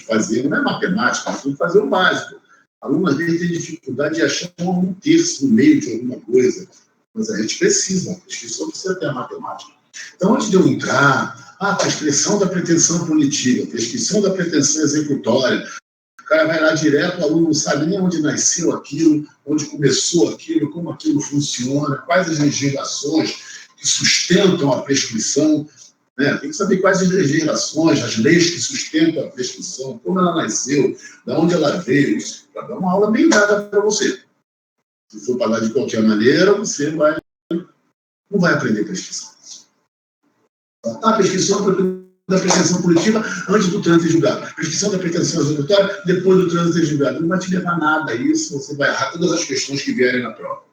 que fazer não é matemática, nós temos que fazer o básico. O aluno, às vezes, tem dificuldade de achar um terço no meio de alguma coisa, mas a gente precisa, a prescrição precisa ter a matemática. Então, antes de eu entrar, prescrição da pretensão punitiva, prescrição da pretensão executória, o cara vai lá direto, o aluno não sabe nem onde nasceu aquilo, onde começou aquilo, como aquilo funciona, quais as legislações que sustentam a prescrição, né? Tem que saber quais as legislações, as leis que sustentam a prescrição, como ela nasceu, de onde ela veio, para dar uma aula bem dada para você. Se for falar de qualquer maneira, você não vai aprender prescrição. A prescrição da pretensão punitiva antes do trânsito em julgado. A prescrição da pretensão executória depois do trânsito em julgado. Não vai te levar nada a isso, você vai errar todas as questões que vierem na prova.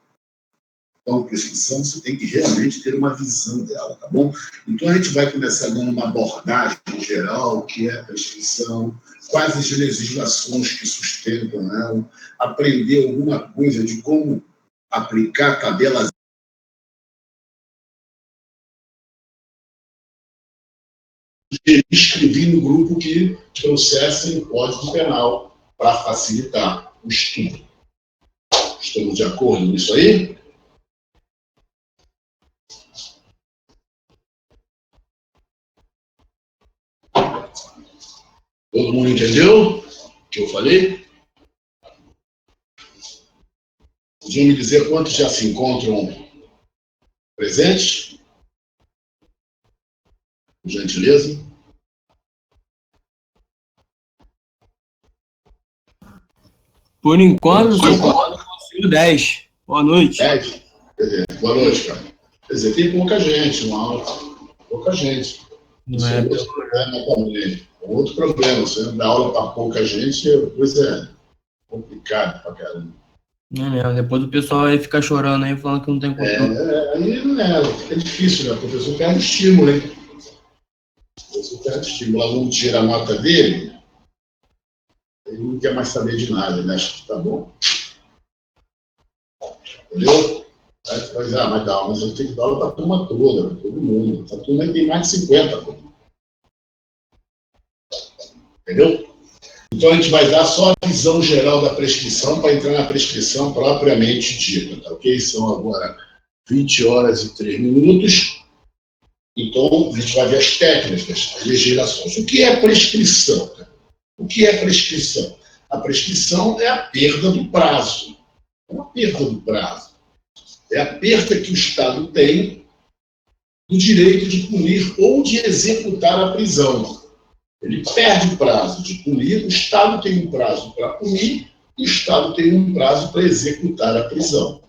Então, prescrição, você tem que realmente ter uma visão dela, tá bom? Então, a gente vai começar dando uma abordagem geral, que é a prescrição, quais as legislações que sustentam ela, aprender alguma coisa de como aplicar tabelas. Escrevi no grupo que trouxessem o Código Penal para facilitar o estudo. Estamos de acordo nisso aí? Todo mundo entendeu o que eu falei? Podiam me dizer quantos já se encontram presentes? Por gentileza. Por enquanto, eu consigo 10. Boa noite. 10? Boa noite, cara. Quer dizer, tem pouca gente na aula. Pouca gente. Isso é outro problema também. Outro problema. Você dá aula para pouca gente, coisa é complicado pra caramba. Não é mesmo. Depois o pessoal vai ficar chorando aí, falando que não tem controle. Aí não é difícil, né? O professor perde estímulo, hein? O professor perde estímulo. O aluno tira a nota dele, ele não quer mais saber de nada, ele acha que tá bom. Entendeu? Aí você vai dizer, mas dá aula, mas eu tenho que dar aula para a turma toda, para todo mundo. Essa turma aí tem mais de 50, pô. Entendeu? Então a gente vai dar só a visão geral da prescrição para entrar na prescrição propriamente dita, tá ok? São agora 20 horas e 3 minutos. Então a gente vai ver as técnicas, as legislações. O que é prescrição? O que é prescrição? A prescrição é a perda do prazo. É uma perda do prazo. É a perda que o Estado tem do direito de punir ou de executar a prisão. Ele perde o prazo de punir, o Estado tem um prazo para punir e o Estado tem um prazo para executar a prisão.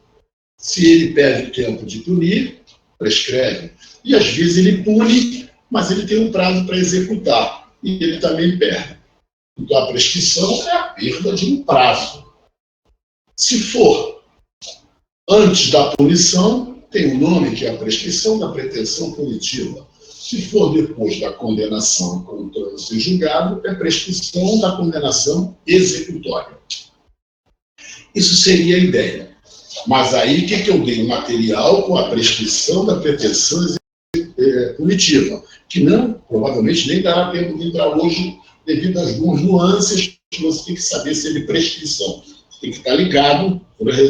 Se ele perde o tempo de punir, prescreve. E às vezes ele pune, mas ele tem um prazo para executar e ele também perde. Então a prescrição é a perda de um prazo. Se for antes da punição, tem um nome que é a prescrição da pretensão punitiva. Se for depois da condenação com o trânsito em julgado, é prescrição da condenação executória. Isso seria a ideia. Mas aí, o que eu dei? Um material com a prescrição da pretensão punitiva, que não, provavelmente, nem dará tempo de entrar hoje, devido às duas nuances que você tem que saber sobre prescrição. Você tem que estar ligado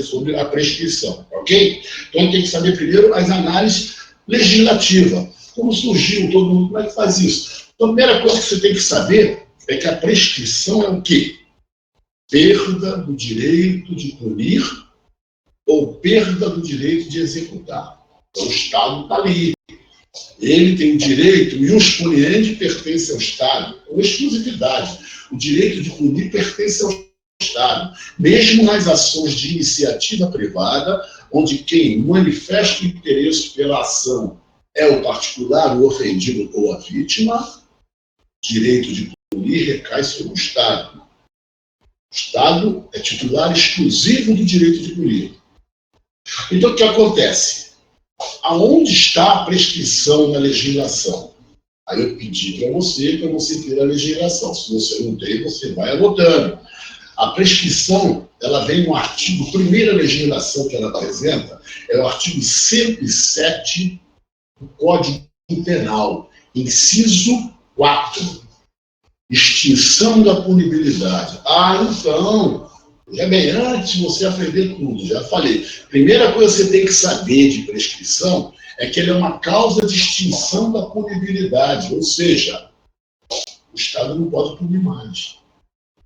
sobre a prescrição, ok? Então, a gente tem que saber primeiro as análises legislativas. Como surgiu todo mundo, como é que faz isso? Então, a primeira coisa que você tem que saber é que a prescrição é o quê? Perda do direito de punir ou perda do direito de executar. Então, o Estado está ali. Ele tem o direito, e os puniendi pertence ao Estado, com exclusividade. O direito de punir pertence ao Estado, mesmo nas ações de iniciativa privada, onde quem manifesta o interesse pela ação é o particular, o ofendido ou a vítima, direito de punir recai sobre o Estado. O Estado é titular exclusivo do direito de punir. Então, o que acontece? Aonde está a prescrição na legislação? Aí eu pedi para você ter a legislação. Se você não tem, você vai anotando. A prescrição, ela vem no artigo, a primeira legislação que ela apresenta é o artigo 107 do Código Penal, inciso 4. Extinção da punibilidade. Ah, então, já bem, antes de você aprender tudo, já falei. Primeira coisa que você tem que saber de prescrição é que ele é uma causa de extinção da punibilidade, ou seja, o Estado não pode punir mais.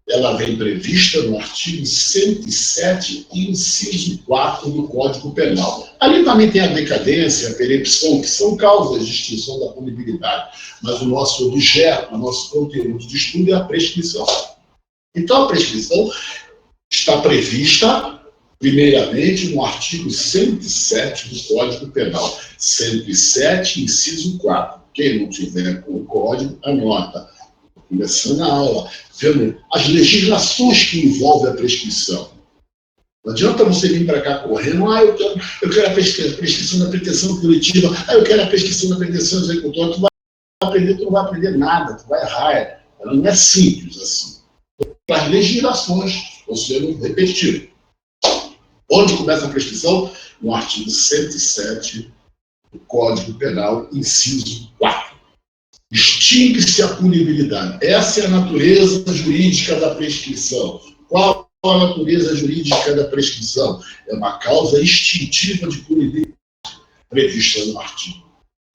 Ela vem prevista no artigo 107, inciso 4 do Código Penal. Ali também tem a decadência, a perempção, que são causas de extinção da punibilidade, mas o nosso objeto, o nosso conteúdo de estudo é a prescrição. Então, a prescrição está prevista, primeiramente, no artigo 107 do Código Penal. 107, inciso 4. Quem não tiver com o código, anota. Começando a aula, vendo as legislações que envolvem a prescrição. Não adianta você vir para cá correndo, eu quero a prescrição da pretensão coletiva, eu quero a prescrição da pretensão executória, tu vai aprender, tu não vai aprender nada, tu vai errar. Ela não é simples assim. As legislações estão sendo repetidas. Onde começa a prescrição? No artigo 107 do Código Penal, inciso 4. Extingue-se a punibilidade. Essa é a natureza jurídica da prescrição. Qual a natureza jurídica da prescrição? É uma causa extintiva de punibilidade, prevista no artigo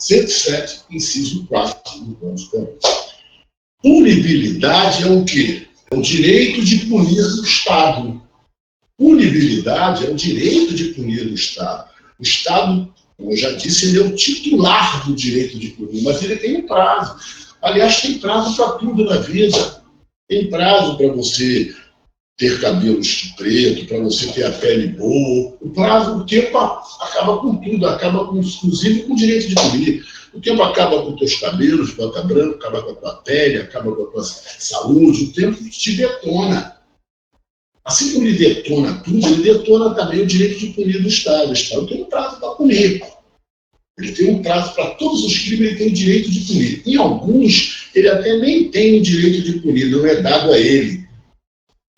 107, inciso 4 do Código Penal. Punibilidade é o quê? É o direito de punir o Estado. Punibilidade é o direito de punir o Estado. O Estado, como eu já disse, ele é o titular do direito de punir, mas ele tem um prazo. Aliás, tem prazo para tudo na vida. Tem prazo para você ter cabelos pretos, para você ter a pele boa. O prazo, o tempo acaba com tudo, inclusive com o direito de punir. O tempo acaba com os teus cabelos, fica branco, acaba com a tua pele, acaba com a tua saúde. O tempo te detona. Assim como ele detona tudo, ele detona também o direito de punir do Estado. O Estado tem um prazo para punir. Ele tem um prazo para todos os crimes, ele tem o direito de punir. Em alguns, ele até nem tem o direito de punir, não é dado a ele.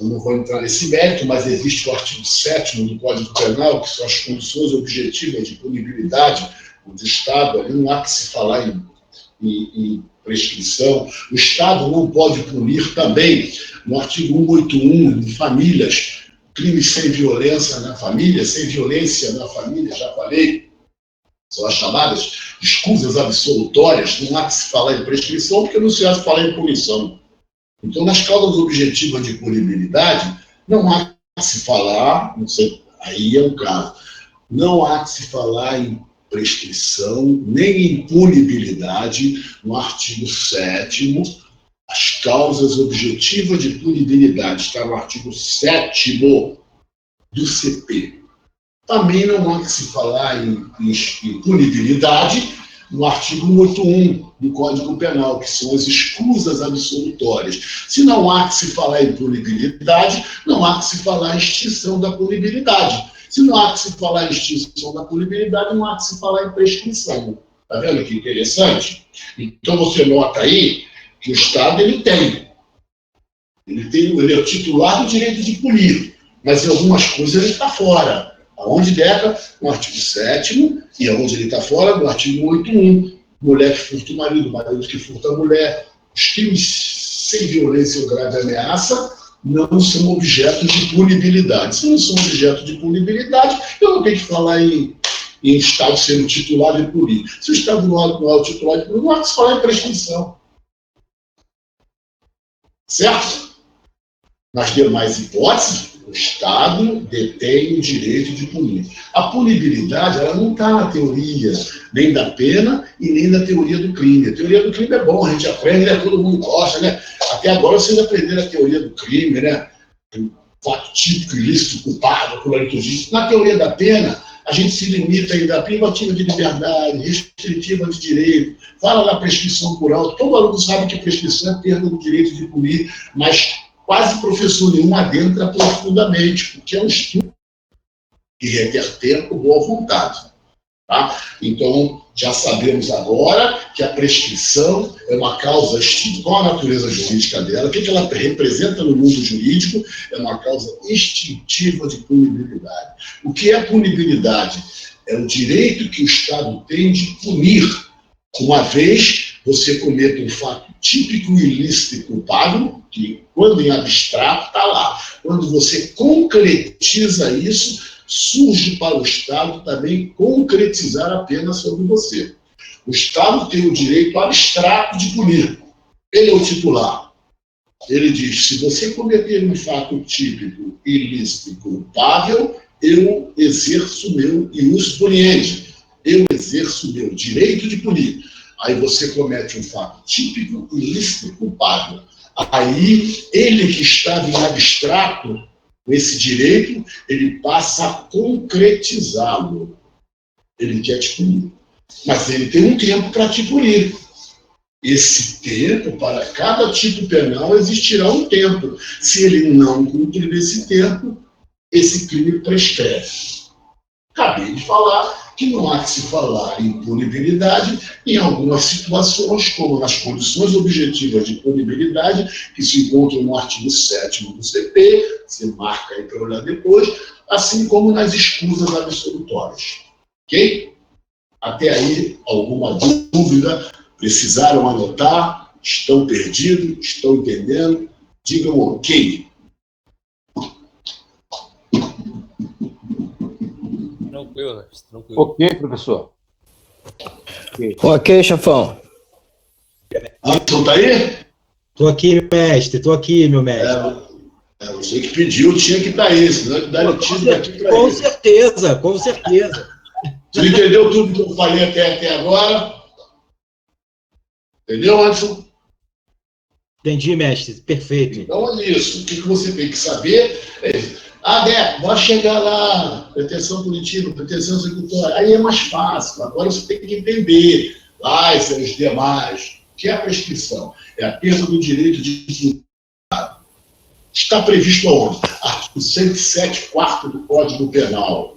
Eu não vou entrar nesse mérito, mas existe o artigo 7º do Código Penal, que são as condições objetivas de punibilidade do Estado. Ali não há que se falar em prescrição. O Estado não pode punir também, no artigo 181, de famílias, crimes sem violência na família, sem violência na família, já falei, são as chamadas escusas absolutórias. Não há que se falar em prescrição, porque não se há que falar em punição. Então, nas causas objetivas de punibilidade, não há que se falar, não sei, aí é um caso, não há que se falar em prescrição, nem em punibilidade, no artigo 7º, as causas objetivas de punibilidade, está no artigo 7º do CP. Também não há que se falar em punibilidade no artigo 181 do Código Penal, que são as escusas absolutórias. Se não há que se falar em punibilidade, não há que se falar em extinção da punibilidade. Se não há que se falar em extinção da punibilidade, não há que se falar em prescrição. Está vendo que interessante? Então você nota aí que o Estado ele é o titular do direito de punir, mas em algumas coisas ele está fora. Aonde deca? No artigo 7º, e aonde ele está fora? No artigo 181. Mulher que furta o marido, marido que furta a mulher. Os crimes sem violência ou grave ameaça não são objetos de punibilidade. Se não são objetos de punibilidade, eu não tenho que falar em Estado sendo titular de punir. Se o Estado não é o titular de punir, não há que se falar em prescrição. Certo? Nas demais hipóteses, o Estado detém o direito de punir. A punibilidade ela não está na teoria nem da pena e nem na teoria do crime. A teoria do crime é bom, a gente aprende, né? Todo mundo gosta, né? Até agora vocês aprenderam a teoria do crime, né? O fato típico, ilícito, culpado, pluralito disso. Na teoria da pena, a gente se limita ainda à privativa de liberdade, restritiva de direito, fala da prescrição por alto. Todo aluno sabe que prescrição é perda do direito de punir, mas quase professor nenhum adentra profundamente, porque é um estudo que requer tempo, boa vontade. Tá? Então, já sabemos agora que a prescrição é uma causa extintiva. Qual a natureza jurídica dela? O que ela representa no mundo jurídico? É uma causa extintiva de punibilidade. O que é punibilidade? É o direito que o Estado tem de punir, uma vez você cometa um fato típico, ilícito e culpável, que quando em abstrato está lá. Quando você concretiza isso, surge para o Estado também concretizar a pena sobre você. O Estado tem o direito abstrato de punir. Ele é o titular. Ele diz, se você cometer um fato típico, ilícito e culpável, eu exerço meu ius puniendi. Eu exerço meu direito de punir. Aí você comete um fato típico, ilícito e culpável. Aí, ele que estava em abstrato, com esse direito, ele passa a concretizá-lo. Ele quer te punir. Mas ele tem um tempo para te punir. Esse tempo, para cada tipo penal, existirá um tempo. Se ele não cumprir esse tempo, esse crime prescreve. Acabei de falar que não há que se falar em punibilidade em algumas situações, como nas condições objetivas de punibilidade, que se encontram no artigo 7º do CP, você marca aí para olhar depois, assim como nas escusas absolutórias. Ok? Até aí, alguma dúvida? Precisaram anotar? Estão perdidos? Estão entendendo? Digam ok. Tranquilo, tranquilo. Ok, professor. Ok, chefão. Anderson, tá aí? Tô aqui, mestre. Tô aqui, meu mestre. Você que pediu, tinha que estar aí, senão ele dá notícia daqui para ele. Com certeza, com certeza. Você entendeu tudo que eu falei até agora? Entendeu, Anderson? Entendi, mestre. Perfeito. Então é isso. O que você tem que saber é isso. Dé, vai chegar lá, pretensão punitiva, pretensão executória. Aí é mais fácil. Agora você tem que entender. Lá, e os demais. O que é a prescrição? É a perda do direito de está previsto aonde? Artigo 107, 4º do Código Penal.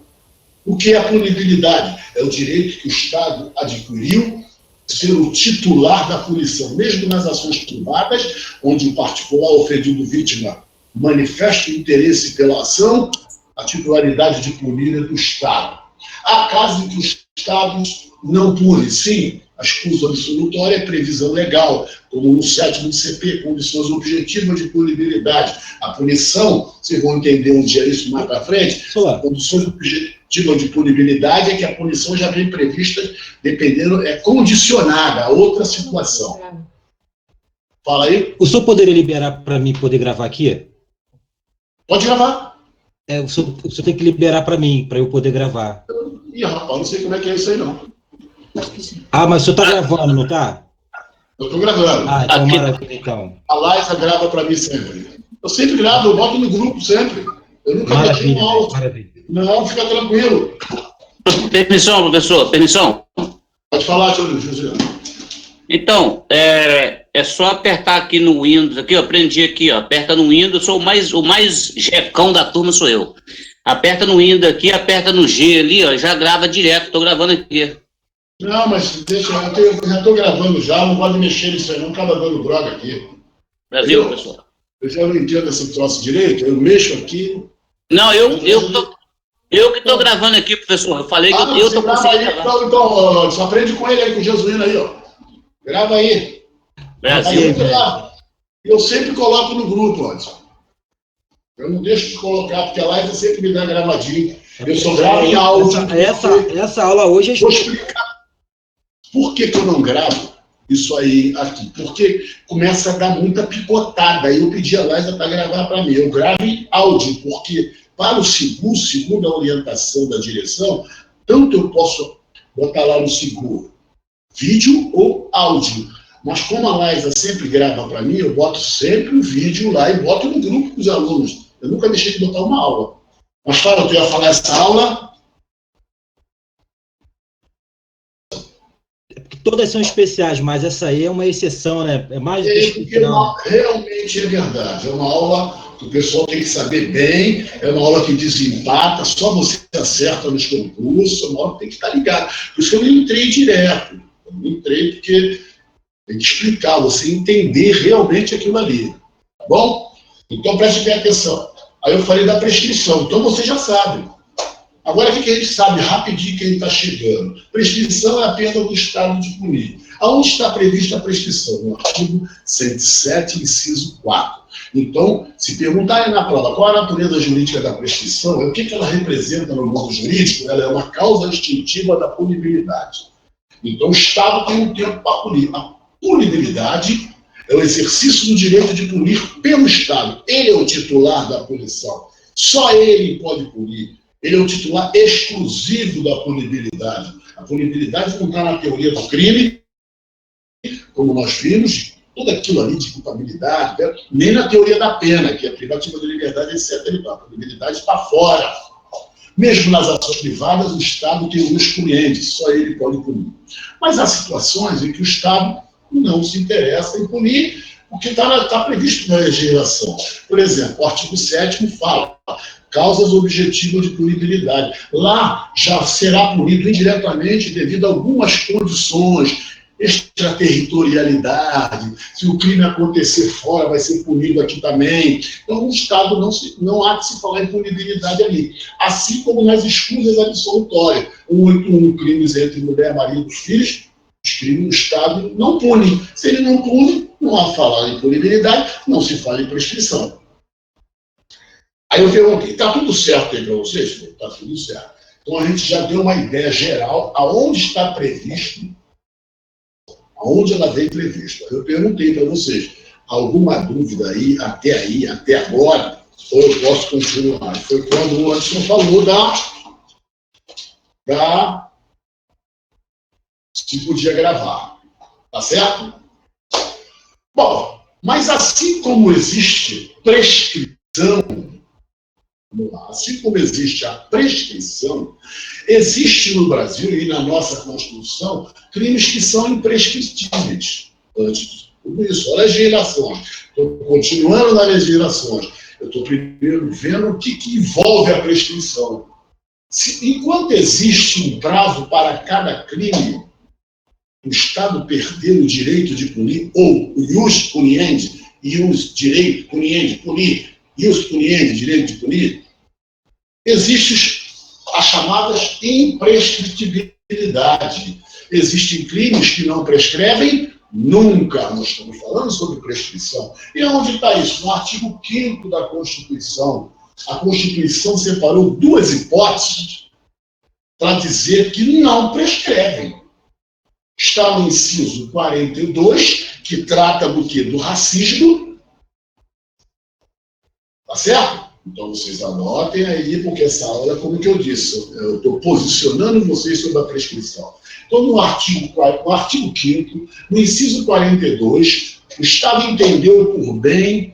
O que é a punibilidade? É o direito que o Estado adquiriu ser o titular da punição, mesmo nas ações privadas, onde o particular ofendido vítima manifesta o interesse pela ação, a titularidade de punir é do Estado. Há casos em que os Estados não punem, sim, a escusa absolutória é previsão legal, como no 7º do CP, condições objetivas de punibilidade. A punição, vocês vão entender um dia isso mais para frente, condições objetivas de punibilidade é que a punição já vem prevista, dependendo, é condicionada a outra situação. Fala aí. O senhor poderia liberar para mim poder gravar aqui? Pode gravar. O senhor tem que liberar para mim, para eu poder gravar. Ih, rapaz, não sei como é que é isso aí, não. Mas o senhor está gravando, não está? Eu estou gravando. Então maravilha, então. A Laisa grava para mim sempre. Eu sempre gravo, eu boto no grupo sempre. Eu nunca meti uma aula. Maravilha. Não, fica tranquilo. Permissão, professor, permissão. Pode falar, senhor José. Então, é só apertar aqui no Windows, aqui, eu aprendi aqui, ó, aperta no Windows, sou o mais jecão da turma sou eu. Aperta no Windows aqui, aperta no G ali, ó, já grava direto, estou gravando aqui. Não, mas deixa, eu já estou gravando já, não pode mexer nisso aí, não acaba dando droga aqui. Brasil, professor. Eu já não entendo esse troço direito, eu mexo aqui. Não, eu que estou gravando aqui, professor, eu falei que eu estou conseguindo gravar. Então, só aprende com ele aí, com o Jesuíno aí, ó. Grava aí. Brasil. Eu sempre coloco no grupo, Anderson. Eu não deixo de colocar, porque a live sempre me dá gravadinho. Eu só gravo em áudio. Essa aula hoje é... Vou explicar por que eu não gravo isso aí aqui. Porque começa a dar muita picotada. Aí eu pedi a Laisa para gravar para mim. Eu gravo em áudio, porque para o seguro, segundo a orientação da direção, tanto eu posso botar lá no seguro vídeo ou áudio. Mas como a Laisa sempre grava para mim, eu boto sempre o vídeo lá e boto no grupo com os alunos. Eu nunca deixei de botar uma aula. Mas fala, tu ia falar essa aula? Todas são especiais, mas essa aí é uma exceção, né? É mais... Realmente é verdade. É uma aula que o pessoal tem que saber bem, é uma aula que desempata, só você acerta nos concursos, é uma aula que tem que estar ligado. Por isso que eu não entrei direto. Eu não entrei porque tem que explicar, você entender realmente aquilo ali. Tá bom? Então preste bem atenção. Aí eu falei da prescrição, então você já sabe. Agora o que a gente sabe rapidinho que ele está chegando? Prescrição é a perda do estado de punir. Aonde está prevista a prescrição? No artigo 107, inciso 4. Então, se perguntarem na prova qual é a natureza jurídica da prescrição, o que ela representa no mundo jurídico, ela é uma causa extintiva da punibilidade. Então, o Estado tem um tempo para punir. A punibilidade é o exercício do direito de punir pelo Estado. Ele é o titular da punição. Só ele pode punir. Ele é o titular exclusivo da punibilidade. A punibilidade não está na teoria do crime, como nós vimos, tudo aquilo ali de culpabilidade, nem na teoria da pena, que é privativa de liberdade, etc. A punibilidade está fora. Mesmo nas ações privadas, o Estado tem um excluente, só ele pode punir. Mas há situações em que o Estado não se interessa em punir, porque está previsto na legislação. Por exemplo, o artigo 7º fala causas objetivas de punibilidade. Lá já será punido indiretamente devido a algumas condições, extraterritorialidade, se o crime acontecer fora, vai ser punido aqui também. Então, o Estado não há que se falar em punibilidade ali. Assim como nas escusas absolutórias. 181, crimes entre mulher, marido e filhos, os crimes o Estado não pune. Se ele não pune, não há falar em punibilidade, não se fala em prescrição. Aí eu perguntei, está tudo certo aí para vocês? Está tudo certo. Então, a gente já deu uma ideia geral aonde está previsto, aonde ela vem prevista. Eu perguntei para vocês, alguma dúvida aí, até agora, ou eu posso continuar? Foi quando o Anderson falou se podia gravar. Tá certo? Bom, mas assim como existe prescrição, assim como existe a prescrição, existe no Brasil e na nossa Constituição crimes que são imprescritíveis. Antes de tudo isso, olha as legislações. Estou continuando nas legislações. Eu estou primeiro vendo o que envolve a prescrição. Enquanto existe um prazo para cada crime, o Estado perder o direito de punir, ou o ius puniendi, direito puniendi, punir, ius puniendi, direito de punir, existem as chamadas imprescritibilidade. Existem crimes que não prescrevem nunca. Nós estamos falando sobre prescrição. E onde está isso? No artigo 5º da Constituição. A Constituição separou duas hipóteses para dizer que não prescrevem. Está no inciso 42, que trata do quê? Do racismo. Tá certo? Então, vocês anotem aí, porque essa aula, como que eu disse, eu estou posicionando vocês sobre a prescrição. Então, no artigo 5º, no inciso 42, o Estado entendeu por bem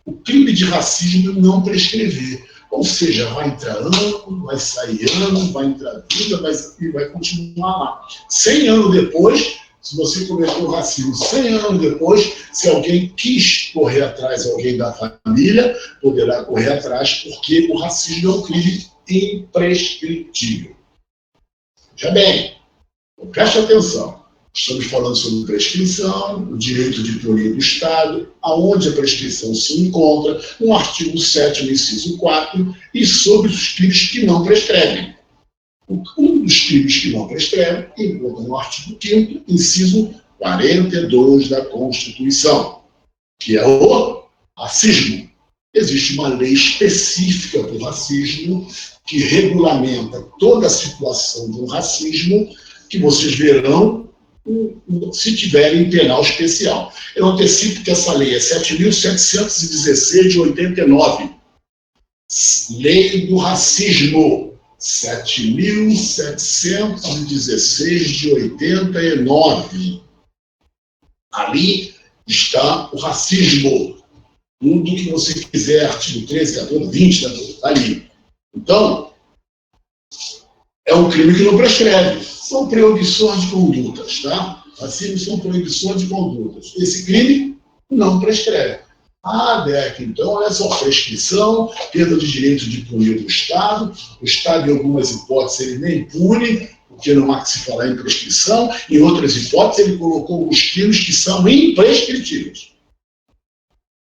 o crime de racismo não prescrever. Ou seja, vai entrar ano, vai sair ano, vai entrar vida, e vai continuar lá. 100 anos depois, se você cometeu racismo 100 anos depois, se alguém quis correr atrás, alguém da família, poderá correr atrás, porque o racismo é um crime imprescritível. Veja bem, preste atenção. Estamos falando sobre prescrição, o direito de punir do Estado, aonde a prescrição se encontra, no artigo 7º, inciso 4, e sobre os crimes que não prescrevem. Um dos crimes que não prescreve encontra no artigo 5º, inciso 42 da Constituição, que é o racismo. Existe uma lei específica do racismo que regulamenta toda a situação do racismo, que vocês verão se tiverem penal especial. Eu antecipo que essa lei é 7.716 de 89. Lei do racismo. 7.716 de 89. Ali está o racismo. Tudo que você quiser, artigo 13, 14, 20, ali. Então, é um crime que não prescreve. São proibições de condutas, tá? Racismo são proibições de condutas. Esse crime não prescreve. Ah, Deck, então olha só, prescrição, perda de direito de punir do Estado. O Estado, em algumas hipóteses, ele nem pune, porque não há que se falar em prescrição. Em outras hipóteses, ele colocou os crimes que são imprescritíveis.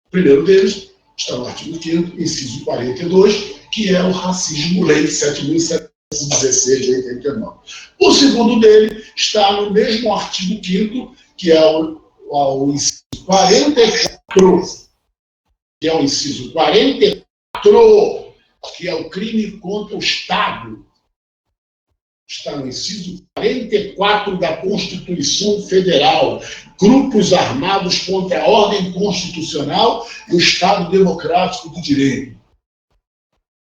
O primeiro deles está no artigo 5º, inciso 42, que é o racismo, lei 7.716 716 de 89. O segundo dele está no mesmo artigo 5º, que é o inciso 44, que é o inciso 44, que é o crime contra o Estado. Está no inciso 44 da Constituição Federal. Grupos armados contra a ordem constitucional e o Estado democrático de direito.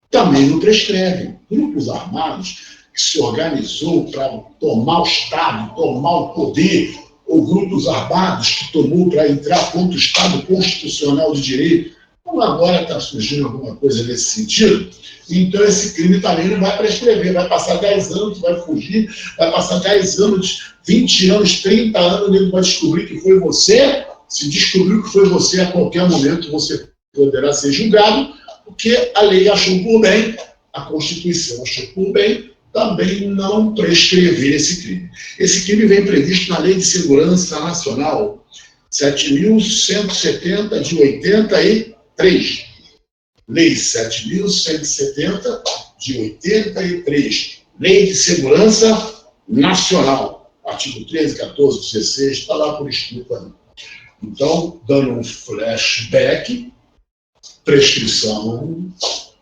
Também não prescrevem. Grupos armados que se organizou para tomar o Estado, tomar o poder, ou grupos armados que tomou para entrar contra o Estado constitucional de direito. Então, agora está surgindo alguma coisa nesse sentido, então esse crime também não vai prescrever, vai passar 10 anos, vai fugir, vai passar 10 anos, 20 anos, 30 anos, ele vai descobrir que foi você. Se descobriu que foi você, a qualquer momento você poderá ser julgado, porque a lei achou por bem, a Constituição achou por bem, também não prescrever esse crime. Esse crime vem previsto na Lei de Segurança Nacional 7.170 de 83. Lei 7.170 de 83. Lei de Segurança Nacional. Artigo 13, 14, 16, está lá por escrito ali. Então, dando um flashback, prescrição,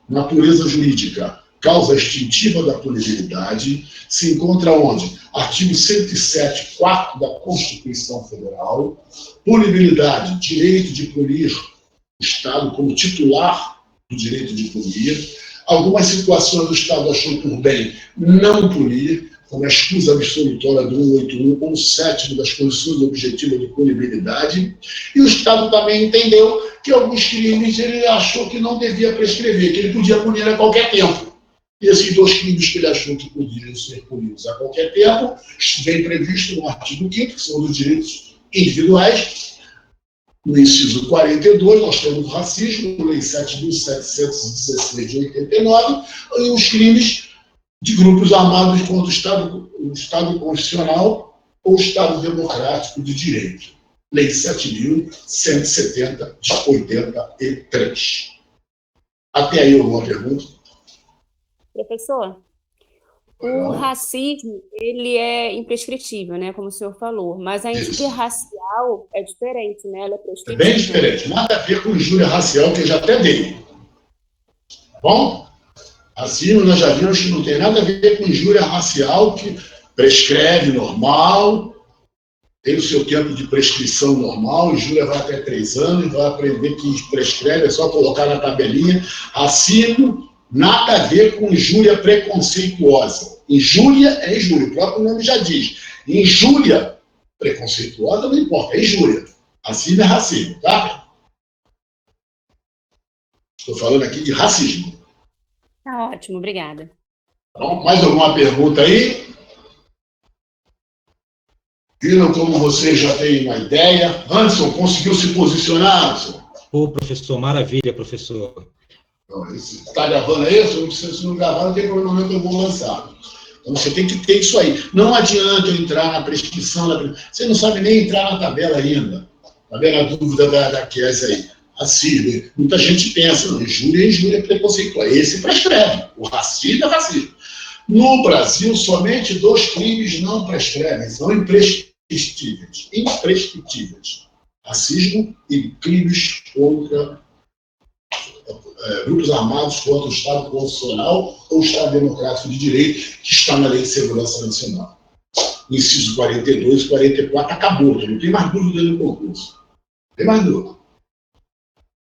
natureza jurídica, causa extintiva da punibilidade, se encontra onde? Artigo 107, 4 da Constituição Federal, punibilidade, direito de punir o Estado como titular do direito de punir. Algumas situações o Estado achou por bem não punir, como a escusa absolutória do 181 ou 7º das condições objetivas de punibilidade, e o Estado também entendeu que alguns crimes ele achou que não devia prescrever, que ele podia punir a qualquer tempo. E esses 2 crimes que ele achou que podiam ser punidos a qualquer tempo, vem previsto no artigo 5º, que são os direitos individuais. No inciso 42, nós temos o racismo, Lei 7.716 de 89, e os crimes de grupos armados contra o Estado constitucional ou o Estado democrático de direito. Lei 7.170 de 83. Até aí alguma pergunta? Professor, o racismo, ele é imprescritível, né, como o senhor falou, mas a injúria racial é diferente, né, ela é prescritível. É bem diferente, nada a ver com injúria racial, que eu já até dei. Tá bom? Racismo, nós já vimos que não tem nada a ver com injúria racial, que prescreve normal, tem o seu tempo de prescrição normal, injúria vai até 3 anos, vai aprender que prescreve, é só colocar na tabelinha. Racismo, nada a ver com injúria preconceituosa. Injúria é injúria, o próprio nome já diz. Injúria preconceituosa não importa, é injúria. Racismo é racismo, tá? Estou falando aqui de racismo. Tá ótimo, obrigada. Então, mais alguma pergunta aí? Viram como vocês já têm uma ideia? Anderson, conseguiu se posicionar, Anderson? Pô, professor, maravilha, professor. Está gravando aí? Se não gravar, não tem problema, eu vou lançar. Então você tem que ter isso aí. Não adianta eu entrar na prescrição. Você não sabe nem entrar na tabela ainda. Está vendo a dúvida da Kézia aí? Racismo. Muita gente pensa, não, injúria é preconceituosa. Esse prescreve. O racismo é racismo. No Brasil, somente 2 crimes não prescrevem, são imprescritíveis. Imprescritíveis. Racismo e crimes contra grupos armados contra o Estado constitucional ou o Estado democrático de direito, que está na Lei de Segurança Nacional. Inciso 42 e 44 acabou, não tem mais dúvida no concurso. Não tem mais dúvida.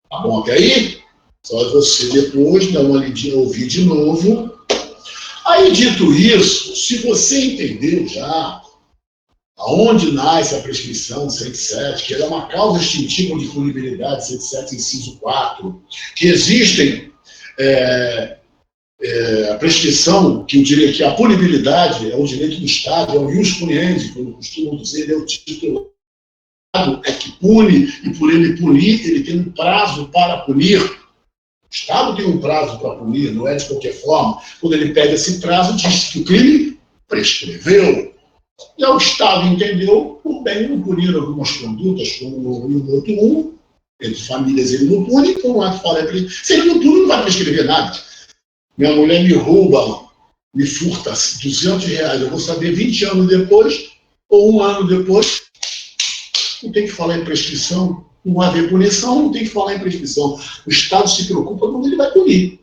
Tá bom até aí? Só você depois dar uma lidinha, ouvir de novo. Aí, dito isso, se você entendeu já aonde nasce a prescrição 107, que ela é uma causa extintiva de punibilidade, 107, inciso 4, que existem a prescrição, que a punibilidade é o direito do Estado, é o ius puniendi, como costumam dizer, ele é o titular, é que pune, e por ele punir, ele tem um prazo para punir. O Estado tem um prazo para punir, não é de qualquer forma. Quando ele pega esse prazo, diz que o crime prescreveu. E o Estado entendeu, por bem, não punir algumas condutas, como no outro 1, entre famílias ele não pune, então o ato fala, se ele não pune, não vai prescrever nada. Minha mulher me rouba me furta R$200, eu vou saber 20 anos depois, ou 1 ano depois, não tem que falar em prescrição, não haver punição, não tem que falar em prescrição. O Estado se preocupa quando ele vai punir.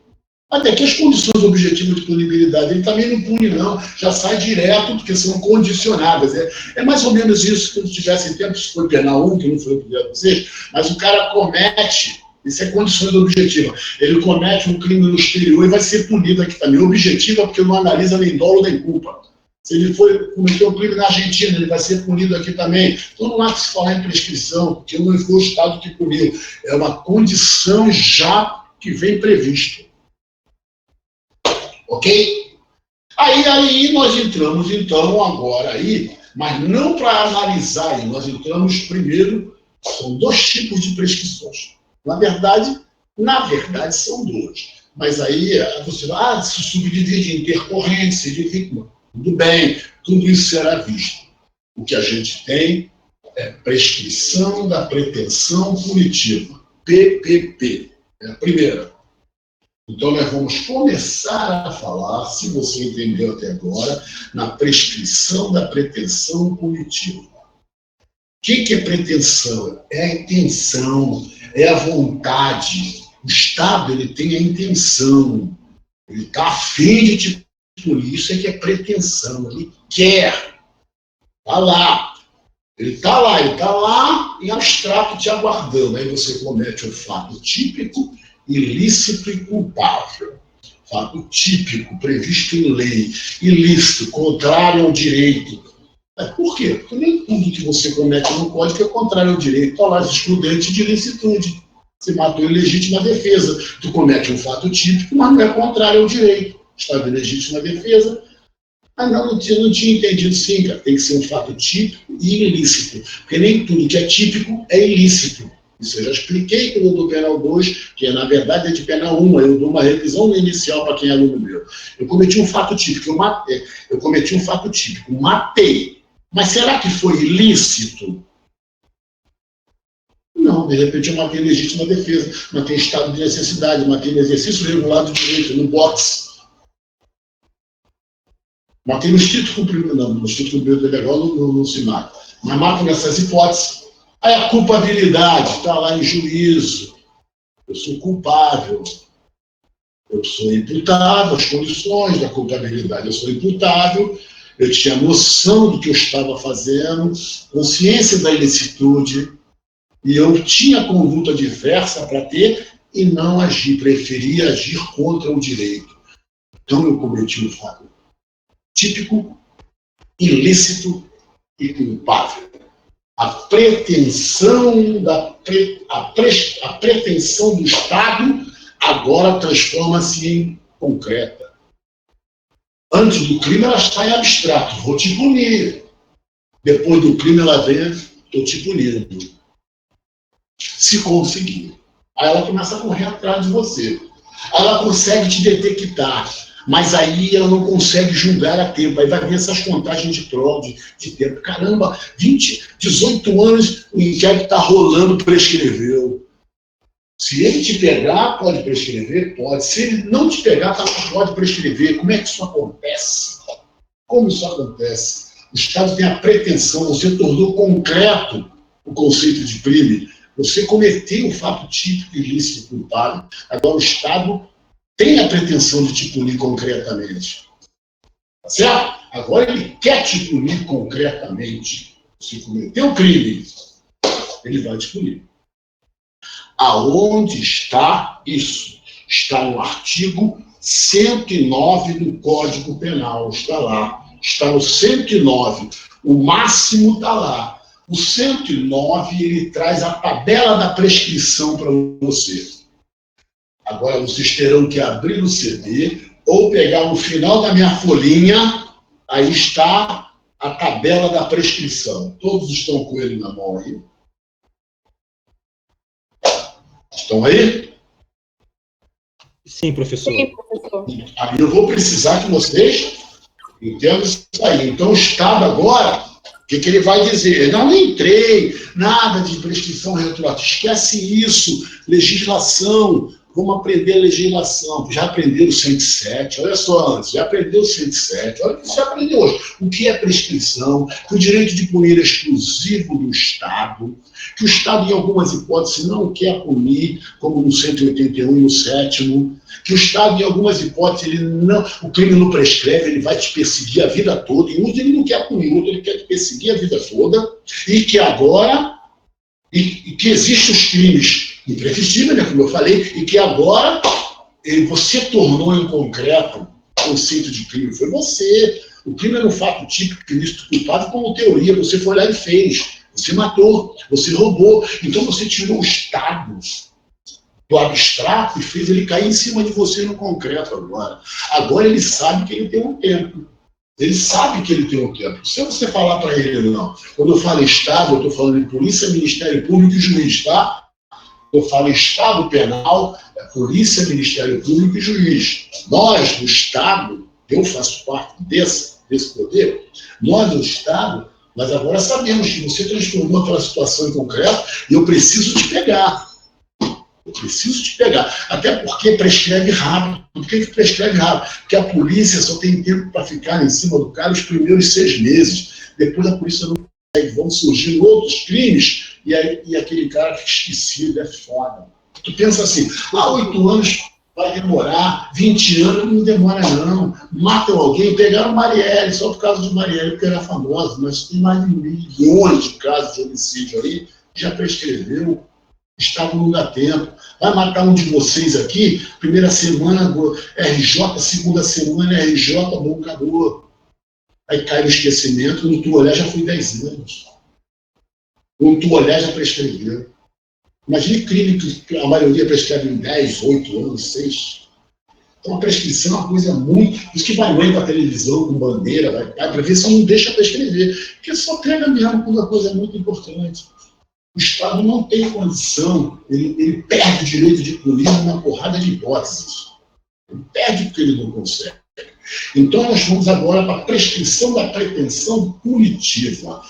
Até que as condições objetivas de punibilidade, ele também não pune, não. Já sai direto, porque são condicionadas. É mais ou menos isso que eu tivesse tempo, se foi penal 1, que não foi o primeiro de vocês, mas o cara comete, isso é condições objetivas, ele comete um crime no exterior e vai ser punido aqui também. Objetiva, porque não analisa nem dolo nem culpa. Se ele cometeu um crime na Argentina, ele vai ser punido aqui também. Então não há que se falar em prescrição, porque não foi o Estado que puniu. É uma condição já que vem previsto. Ok? Aí nós entramos, então, agora aí, mas não para analisar aí, nós entramos primeiro, são 2 tipos de prescrições. Na verdade, são 2. Mas aí você vai, se subdivide em intercorrente, se divide, tudo bem, tudo isso será visto. O que a gente tem é prescrição da pretensão punitiva, PPP, é a primeira. Então, nós vamos começar a falar, se você entendeu até agora, na prescrição da pretensão punitiva. O que é pretensão? É a intenção, é a vontade. O Estado, ele tem a intenção, ele está a fim de te punir. Isso é que é pretensão, ele quer. Está lá. Ele está lá em abstrato te aguardando. Aí você comete um fato típico, ilícito e culpável. Fato típico, previsto em lei, ilícito, contrário ao direito. Por quê? Porque nem tudo que você comete no código é contrário ao direito. Está lá excludente de ilicitude. Você matou em legítima defesa. Tu comete um fato típico, mas não é contrário ao direito. Estado de legítima defesa. Ah, não tinha entendido, sim, cara. Tem que ser um fato típico e ilícito. Porque nem tudo que é típico é ilícito. Isso eu já expliquei quando eu dou penal 2, que na verdade é de penal 1, eu dou uma revisão inicial para quem é aluno meu. Eu cometi um fato típico, matei. Mas será que foi ilícito? Não, de repente eu matei em legítima defesa, matei em estado de necessidade, matei no exercício regular do direito, no boxe. Matei no estrito cumprimento, não, no estrito cumprimento legal não se mata. Mas mato nessas hipóteses. Aí a culpabilidade está lá em juízo. Eu sou culpável. Eu sou imputável, as condições da culpabilidade. Eu sou imputável, eu tinha noção do que eu estava fazendo, consciência da ilicitude, e eu tinha conduta diversa para ter e não agir, preferia agir contra o direito. Então eu cometi um fato típico, ilícito e culpável. A pretensão do Estado agora transforma-se em concreta. Antes do crime, ela está em abstrato. Vou te punir. Depois do crime, ela vem, estou te punindo. Se conseguir. Aí ela começa a correr atrás de você. Ela consegue te detectar. Mas aí ela não consegue julgar a tempo. Aí vai ver essas contagens de prova, de tempo. Caramba, 18 anos, o inquérito está rolando, prescreveu. Se ele te pegar, pode prescrever? Pode. Se ele não te pegar, pode prescrever. Como é que isso acontece? Como isso acontece? O Estado tem a pretensão, você tornou concreto o conceito de crime. Você cometeu o fato típico, ilícito, culpável. Agora o Estado tem a pretensão de te punir concretamente. Tá certo? Agora ele quer te punir concretamente. Se cometeu o crime, ele vai te punir. Aonde está isso? Está no artigo 109 do Código Penal. Está lá. Está no 109. O máximo está lá. O 109, ele traz a tabela da prescrição para você. Agora, vocês terão que abrir o CD ou pegar no final da minha folhinha, aí está a tabela da prescrição. Todos estão com ele na mão aí? Estão aí? Sim, professor. Sim, professor. Aí eu vou precisar que vocês entendam isso aí. Então, o Estado agora, o que ele vai dizer? Eu não entrei, nada de prescrição retroativa. Esquece isso, legislação. Vamos aprender a legislação. Já aprendeu o 107, olha só, antes, já aprendeu o 107, olha o que você aprendeu hoje. O que é prescrição, que o direito de punir é exclusivo do Estado, que o Estado, em algumas hipóteses, não quer punir, como no 181 e no 7º, que o Estado, em algumas hipóteses, o crime não prescreve, ele vai te perseguir a vida toda, e outro ele não quer punir, outro ele quer te perseguir a vida toda, e que agora, e que existem os crimes imprescritíveis, né, como eu falei, e que agora você tornou em concreto o conceito de crime, foi você. O crime era um fato típico, ilícito, culpável, como teoria, você foi lá e fez, você matou, você roubou, então você tirou o Estado do abstrato e fez ele cair em cima de você no concreto agora. Agora ele sabe que ele tem um tempo. Ele sabe que ele tem um tempo. Se você falar para ele, não. Quando eu falo Estado, eu estou falando de polícia, Ministério Público e juiz, tá? Eu falo Estado penal, é polícia, Ministério Público e juiz. Nós, do Estado, eu faço parte desse poder, nós, do Estado, nós agora sabemos que você transformou aquela situação em concreto e eu preciso te pegar. Eu preciso te pegar. Até porque prescreve rápido. Por que prescreve rápido? Porque a polícia só tem tempo para ficar em cima do cara os primeiros 6 meses. Depois a polícia não consegue. Vão surgir outros crimes e aquele cara fica esquecido. É foda. Tu pensa assim, 8 anos vai demorar, 20 anos não demora não. Matam alguém, pegaram Marielle, só por causa de Marielle, porque era famosa, mas tem mais de milhões de casos de homicídio aí, já prescreveu. O Estado não dá tempo. Vai matar um de vocês aqui, primeira semana RJ, segunda semana RJ, bom, acabou. Aí cai no esquecimento, no tu olhar já foi 10 anos. No tu olhar já prescreveu. Imagine crime que a maioria prescreve em 10, 8 anos, 6. Então a prescrição é uma coisa muito... Por isso que vai mãe para a televisão com bandeira, vai para ver se não deixa prescrever. Porque só pega mesmo quando a coisa é muito importante. O Estado não tem condição, ele perde o direito de punir uma porrada de hipóteses. Ele perde porque ele não consegue. Então nós vamos agora para a prescrição da pretensão punitiva.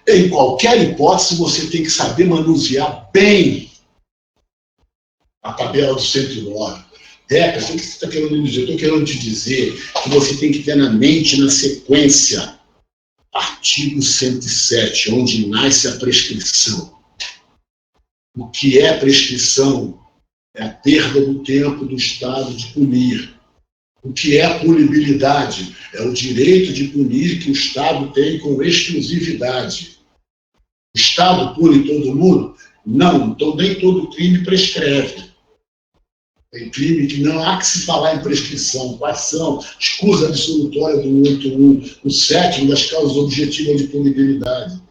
Em qualquer hipótese, você tem que saber manusear bem a tabela do 109. Deca, o que você está querendo dizer? Eu estou querendo te dizer que você tem que ter na mente, na sequência, artigo 107, onde nasce a prescrição. O que é prescrição? É a perda do tempo do Estado de punir. O que é punibilidade? É o direito de punir que o Estado tem com exclusividade. O Estado pune todo mundo? Não, então nem todo crime prescreve. Tem crime que não há que se falar em prescrição. Quais são? Escusa absolutória do 181, o 7º das causas objetivas de punibilidade.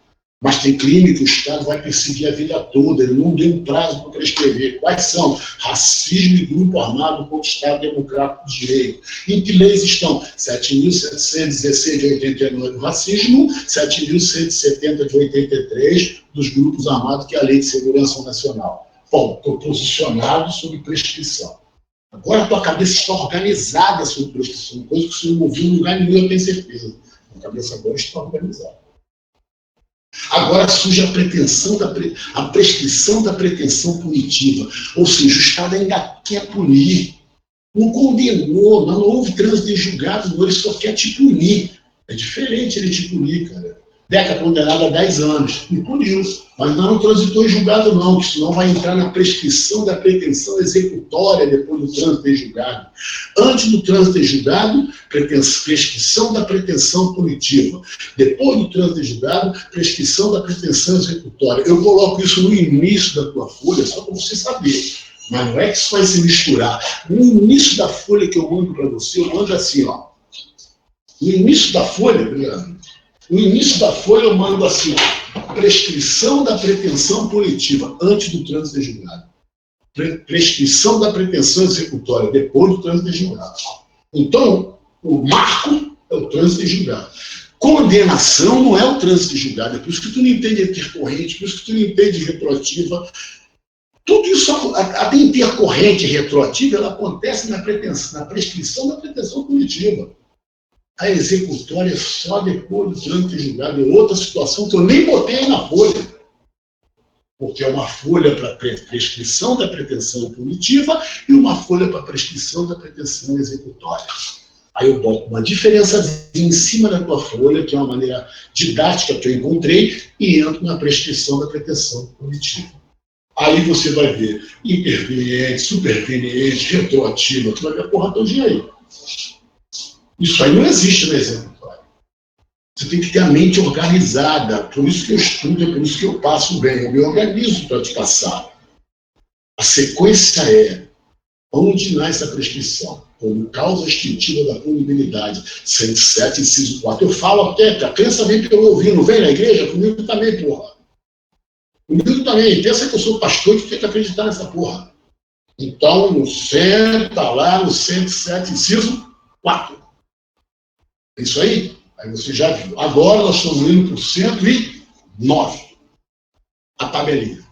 Mas tem crime que o Estado vai perseguir a vida toda, ele não deu um prazo para prescrever. Quais são? Racismo e grupo armado contra o Estado Democrático de Direito. Em que leis estão? 7.716 de 89 do racismo, 7.170 de 83 dos grupos armados, que é a Lei de Segurança Nacional. Bom, estou posicionado sobre prescrição. Agora a tua cabeça está organizada sobre prescrição, coisa que você não ouviu em lugar nenhum, eu tenho certeza. A cabeça agora está organizada. Agora surge a prescrição da pretensão punitiva. Ou seja, o Estado ainda quer punir. Não condenou, não houve trânsito em julgado, não, ele só quer te punir. É diferente ele te punir, cara. Deca condenado a 10 anos, me puniu, mas não transitou em julgado não, que senão vai entrar na prescrição da pretensão executória depois do trânsito em julgado. Antes do trânsito em julgado, prescrição da pretensão punitiva. Depois do trânsito em julgado, prescrição da pretensão executória. Eu coloco isso no início da tua folha, só para você saber. Mas não é que isso vai se misturar. No início da folha que eu mando para você, eu mando assim, ó. No início da folha, Adriano, no início da folha eu mando assim, prescrição da pretensão punitiva, antes do trânsito em julgado. Prescrição da pretensão executória, depois do trânsito em julgado. Então, o marco é o trânsito em julgado. Condenação não é o trânsito em julgado, é por isso que tu não entende intercorrente, por isso que tu não entende retroativa. Tudo isso, a intercorrente retroativa, ela acontece na prescrição da pretensão punitiva. A executória é só depois do trânsito em julgado. É outra situação que eu nem botei aí na folha. porque é uma folha para prescrição da pretensão punitiva e uma folha para prescrição da pretensão executória. Aí eu boto uma diferençazinha em cima da tua folha, que é uma maneira didática que eu encontrei, e entro na prescrição da pretensão punitiva. Aí você vai ver interveniente, superveniente, retroativa, tu vai ver a porra todinha aí. Isso aí não existe na executória. Você tem que ter a mente organizada. Por isso que eu estudo, é por isso que eu passo bem. Eu me organizo para te passar. A sequência é: onde nasce a prescrição? Como causa extintiva da punibilidade. 107, inciso 4. Eu falo até, a crença vem pelo ouvido, vem na igreja? Comigo também, porra. Comigo também. Pensa que eu sou pastor e tem que acreditar nessa porra. Então, senta lá no 107, inciso 4. É isso aí? Aí você já viu. Agora nós estamos indo para o 109. A tabelinha.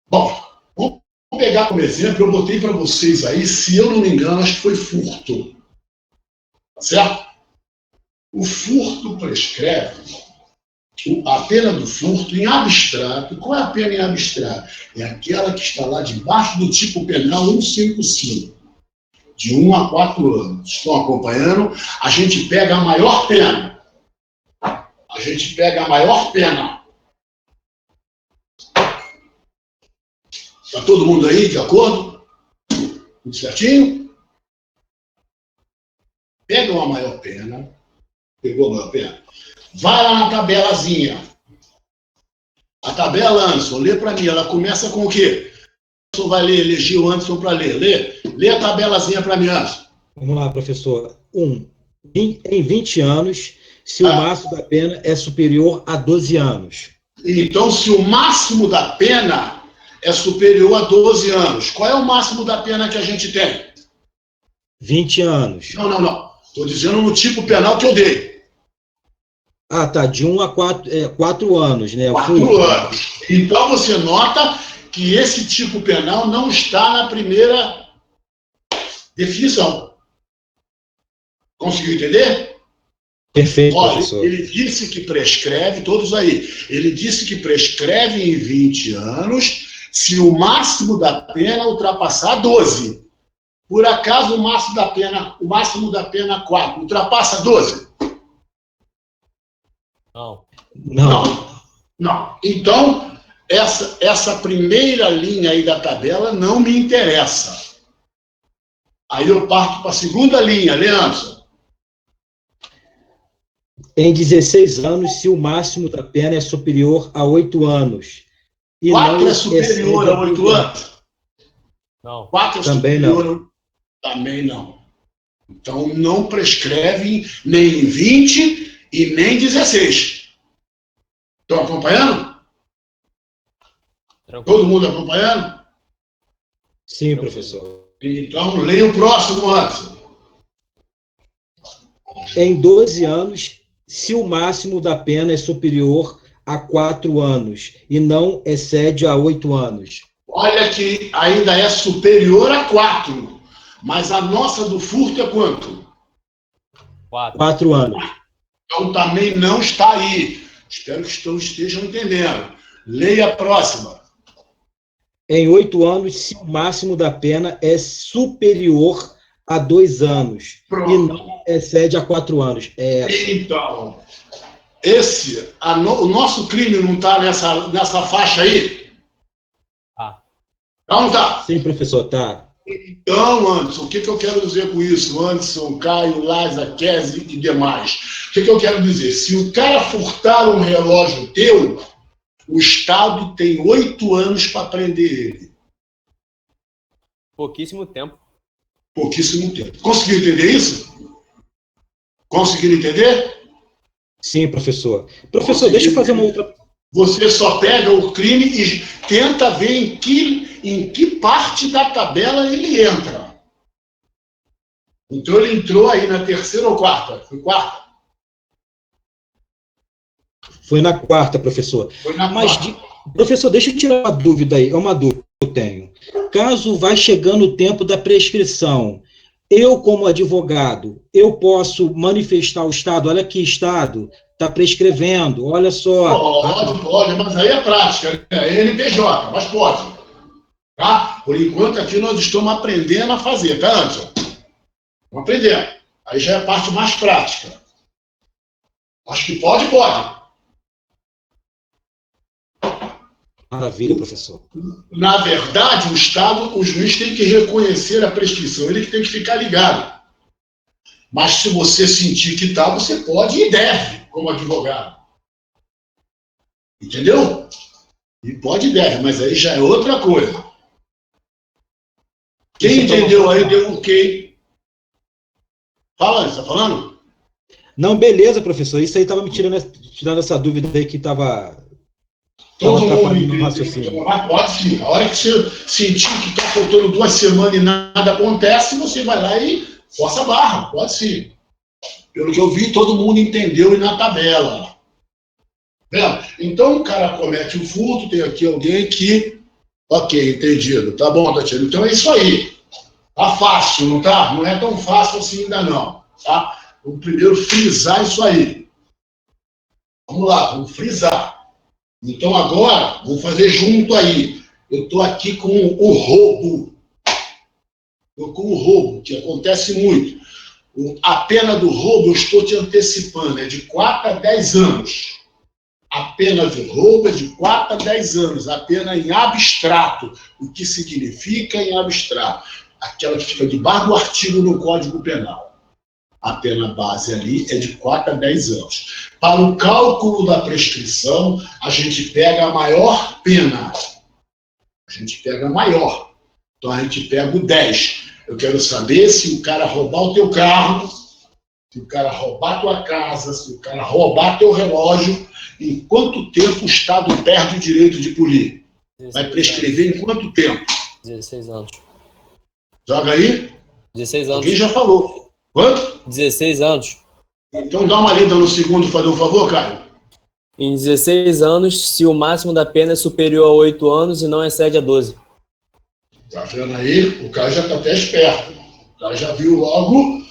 Bom, vamos pegar como exemplo, eu botei para vocês aí, se eu não me engano, acho que foi furto. Tá certo? O furto prescreve a pena do furto em abstrato. Qual é a pena em abstrato? É aquela que está lá debaixo do tipo penal 155. De 1 a 4 anos. Estão acompanhando? A gente pega a maior pena. A gente pega a maior pena. Está todo mundo aí de acordo? Tudo certinho? Pega uma maior pena. Pegou a maior pena? Vai lá na tabelazinha. A tabela, Anderson, lê para mim. Ela começa com o quê? Anderson vai ler, elegi o Anderson para ler. Lê a tabelazinha para mim, Anderson. Vamos lá, professor. Em 20 anos, se o máximo da pena é superior a 12 anos. Então, se o máximo da pena é superior a 12 anos, qual é o máximo da pena que a gente tem? 20 anos. Não. Estou dizendo no tipo penal que eu dei. Ah, tá. De 1 a 4 anos, né? 4 anos. Então, você nota que esse tipo penal não está na primeira definição. Conseguiu entender? Perfeito, olha, professor. Ele disse que prescreve, todos aí, ele disse que prescreve em 20 anos se o máximo da pena ultrapassar 12. Por acaso o máximo da pena 4 ultrapassa 12? Não. Então, essa primeira linha aí da tabela não me interessa. Aí eu parto para a segunda linha, Leandro. Em 16 anos, se o máximo da pena é superior a 8 anos. E 4 é superior a 8 anos? Não. 4 é também superior não. a... Também não. Então, não prescreve nem em 20 e nem 16. Estão acompanhando? Tranquilo. Todo mundo acompanhando? Sim, professor. Então, leia o próximo, Anderson. Em 12 anos, se o máximo da pena é superior a 4 anos e não excede a 8 anos. Olha que ainda é superior a 4, mas a nossa do furto é quanto? 4 anos. Então também não está aí. Espero que todos estejam entendendo. Leia a próxima. Em 8 anos, se o máximo da pena é superior a 2 anos Pronto. e não excede a 4 anos. Então, o nosso crime não está nessa faixa aí? Não está? Sim, professor, tá. Então, Anderson, o que eu quero dizer com isso? Anderson, Caio, Lázaro, Kese e demais. O que eu quero dizer? Se o cara furtar um relógio teu, o Estado tem 8 anos para prender ele. Pouquíssimo tempo. Pouquíssimo tempo. Conseguiu entender isso? Conseguiram entender? Sim, professor. Professor, deixa eu fazer uma outra... Você só pega o crime e tenta ver em que parte da tabela ele entra. Então ele entrou aí na terceira ou quarta? Foi quarta? Foi na quarta, professor. Foi na Mas, quarta. professor, deixa eu tirar uma dúvida aí. É uma dúvida que eu tenho. Caso vai chegando o tempo da prescrição, eu, como advogado, eu posso manifestar ao Estado, olha aqui, Estado, está prescrevendo, olha só. Pode, mas aí é prática, né? É NPJ, mas pode. Tá? Por enquanto aqui nós estamos aprendendo a fazer, tá, Anderson? Vamos aprender. Aí já é a parte mais prática. Acho que pode. Maravilha, professor. Na verdade, o juiz tem que reconhecer a prescrição, ele que tem que ficar ligado. Mas se você sentir que está, você pode e deve, como advogado. Entendeu? E pode e deve, mas aí já é outra coisa. Quem entendeu aí, deu um ok. Fala, você está falando? Não, beleza, professor. Isso aí estava me tirando essa dúvida aí que estava... Todo mundo entendeu. Mas pode sim. A hora que você sentir que está faltando 2 semanas e nada acontece, você vai lá e força a barra. Pode sim. Pelo que eu vi, todo mundo entendeu e na tabela. Vendo? Então o cara comete um furto, tem aqui alguém que... Ok, entendido. Tá bom, Tatiana. Então é isso aí. Tá fácil, não tá? Não é tão fácil assim ainda não. Tá? Vamos primeiro frisar isso aí. Vamos lá, vamos frisar. Então agora, vamos fazer junto aí. Eu estou aqui com o roubo. Estou com o roubo, que acontece muito. A pena do roubo, eu estou te antecipando, é de 4 a 10 anos. A pena de roubo é de 4 a 10 anos. A pena em abstrato. O que significa em abstrato? Aquela que fica debaixo do artigo no Código Penal. A pena base ali é de 4 a 10 anos. Para o cálculo da prescrição, a gente pega a maior pena. A gente pega a maior. Então, a gente pega o 10. Eu quero saber se o cara roubar o teu carro, se o cara roubar a tua casa, se o cara roubar teu relógio, em quanto tempo o Estado perde o direito de polir? Vai prescrever em quanto tempo? 16 anos. Joga aí. 16 anos. Alguém já falou. Quanto? 16 anos. Então dá uma lida no segundo, fazer um favor, Caio. Em 16 anos, se o máximo da pena é superior a 8 anos e não excede a 12. Tá vendo aí? O Caio já está até esperto. O Caio já viu logo.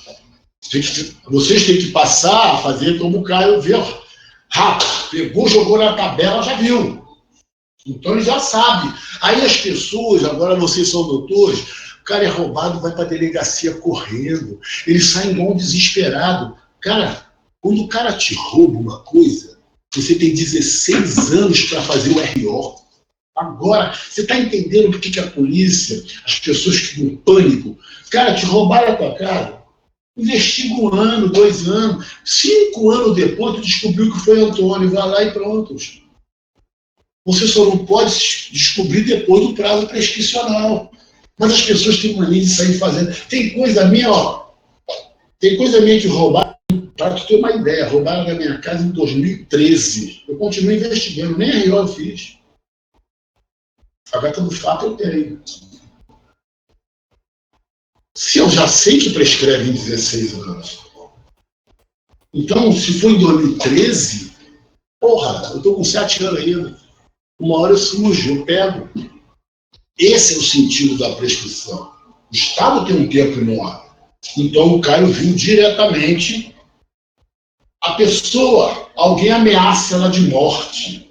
Vocês têm que passar a fazer como o Caio viu. Rápido. Pegou, jogou na tabela, já viu. Então ele já sabe. Aí as pessoas, agora vocês são doutores, o cara é roubado, vai para a delegacia correndo. Ele sai igual um desesperado. Cara, quando o cara te rouba uma coisa, você tem 16 anos para fazer o RO. Agora, você está entendendo por que a polícia, as pessoas ficam em pânico? Cara, te roubaram a tua casa. Investiga 1 ano, 2 anos. 5 anos depois, tu descobriu que foi Antônio. Vai lá e pronto. Você só não pode descobrir depois do prazo prescricional. Mas as pessoas têm mania de sair fazendo. Tem coisa minha, ó. Tem coisa minha que roubaram. Para tu ter uma ideia, roubaram na minha casa em 2013. Eu continuo investigando, nem RO eu fiz. A data do fato eu tenho. Se eu já sei que prescreve em 16 anos. Então, se for em 2013, porra, eu estou com 7 anos ainda. Uma hora eu surjo, eu pego. Esse é o sentido da prescrição. O Estado tem um tempo enorme. Então, o Caio viu diretamente a pessoa, alguém ameaça ela de morte.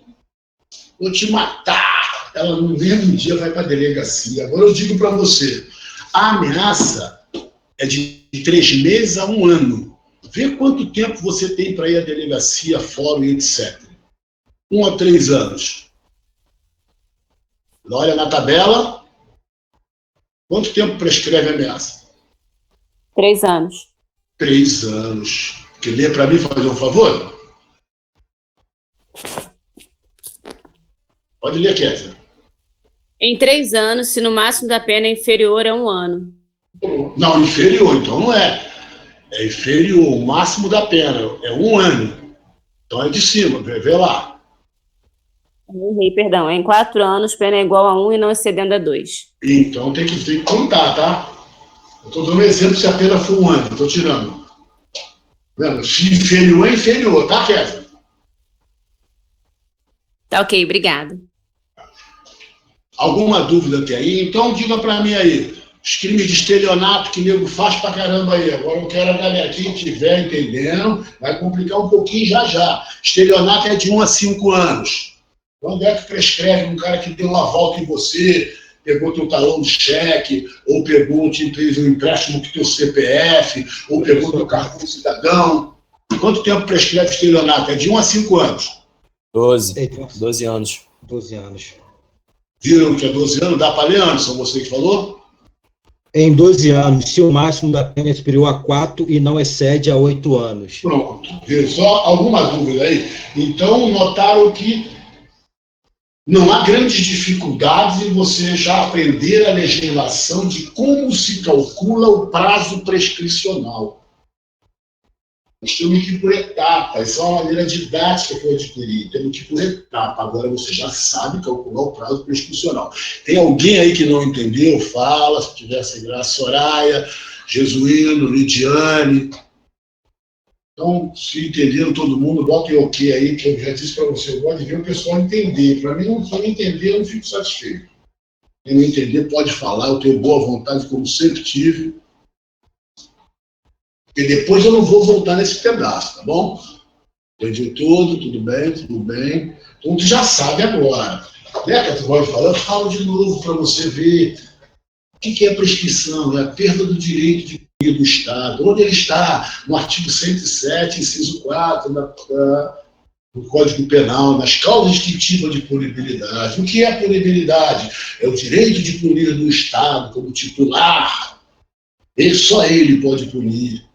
Vou te matar. Ela no mesmo dia vai para a delegacia. Agora eu digo para você, a ameaça é de 3 meses a 1 ano. Vê quanto tempo você tem para ir à delegacia, fórum e etc. 1 a 3 anos. Olha na tabela. Quanto tempo prescreve a ameaça? 3 anos. 3 anos. Quer ler para mim, fazer um favor? Pode ler, Kézia. Em 3 anos, se no máximo da pena é inferior a 1 ano. Não, inferior, então não é. É inferior, o máximo da pena. É 1 ano. Então é de cima, vê lá. Errei, perdão. Em 4 anos, pena é igual a 1 e não excedendo a 2. Então tem que contar, tá? Eu estou dando um exemplo se a pena for 1 ano. Estou tirando. Vendo? Se inferior é inferior, tá, Kézia? Tá ok, obrigada. Alguma dúvida até aí? Então diga para mim aí. Os crimes de estelionato que o nego faz pra caramba aí. Agora eu quero a galera, quem estiver entendendo, vai complicar um pouquinho já. Estelionato é de 1 a 5 anos. Quando é que prescreve um cara que deu uma volta em você, pegou teu talão de cheque, ou fez um empréstimo com teu CPF, ou pegou teu cartão de cidadão? Quanto tempo prescreve estelionato? É de 1 a 5 anos. 12 anos. 12 anos. Viram que é 12 anos? Dá para ler, Anderson, você que falou? Em 12 anos, se o máximo da pena é superior a 4 e não excede a 8 anos. Pronto. Só alguma dúvida aí? Então, notaram que não há grandes dificuldades em você já aprender a legislação de como se calcula o prazo prescricional. Nós temos que ir por etapas, isso é uma maneira didática que eu adquiri, temos que ir por etapa. Agora você já sabe calcular o prazo prescricional. Tem alguém aí que não entendeu? Fala, se tiver sem graça, Soraya, Jesuíno, Lidiane. Então, se entenderam todo mundo, botem ok aí, que eu já disse para você, eu gosto de ver o pessoal entender. Para mim, se não entender, eu não fico satisfeito. Quem não entender pode falar, eu tenho boa vontade, como sempre tive. E depois eu não vou voltar nesse pedaço, tá bom? Entendi tudo bem. Então tu já sabe agora. Né, que tu pode falar? Eu falo de novo para você ver o que é prescrição, é a perda do direito de punir do Estado. Onde ele está? No artigo 107, inciso 4 do Código Penal, nas causas distintivas de punibilidade. O que é punibilidade? É o direito de punir do Estado como titular. Só ele pode punir.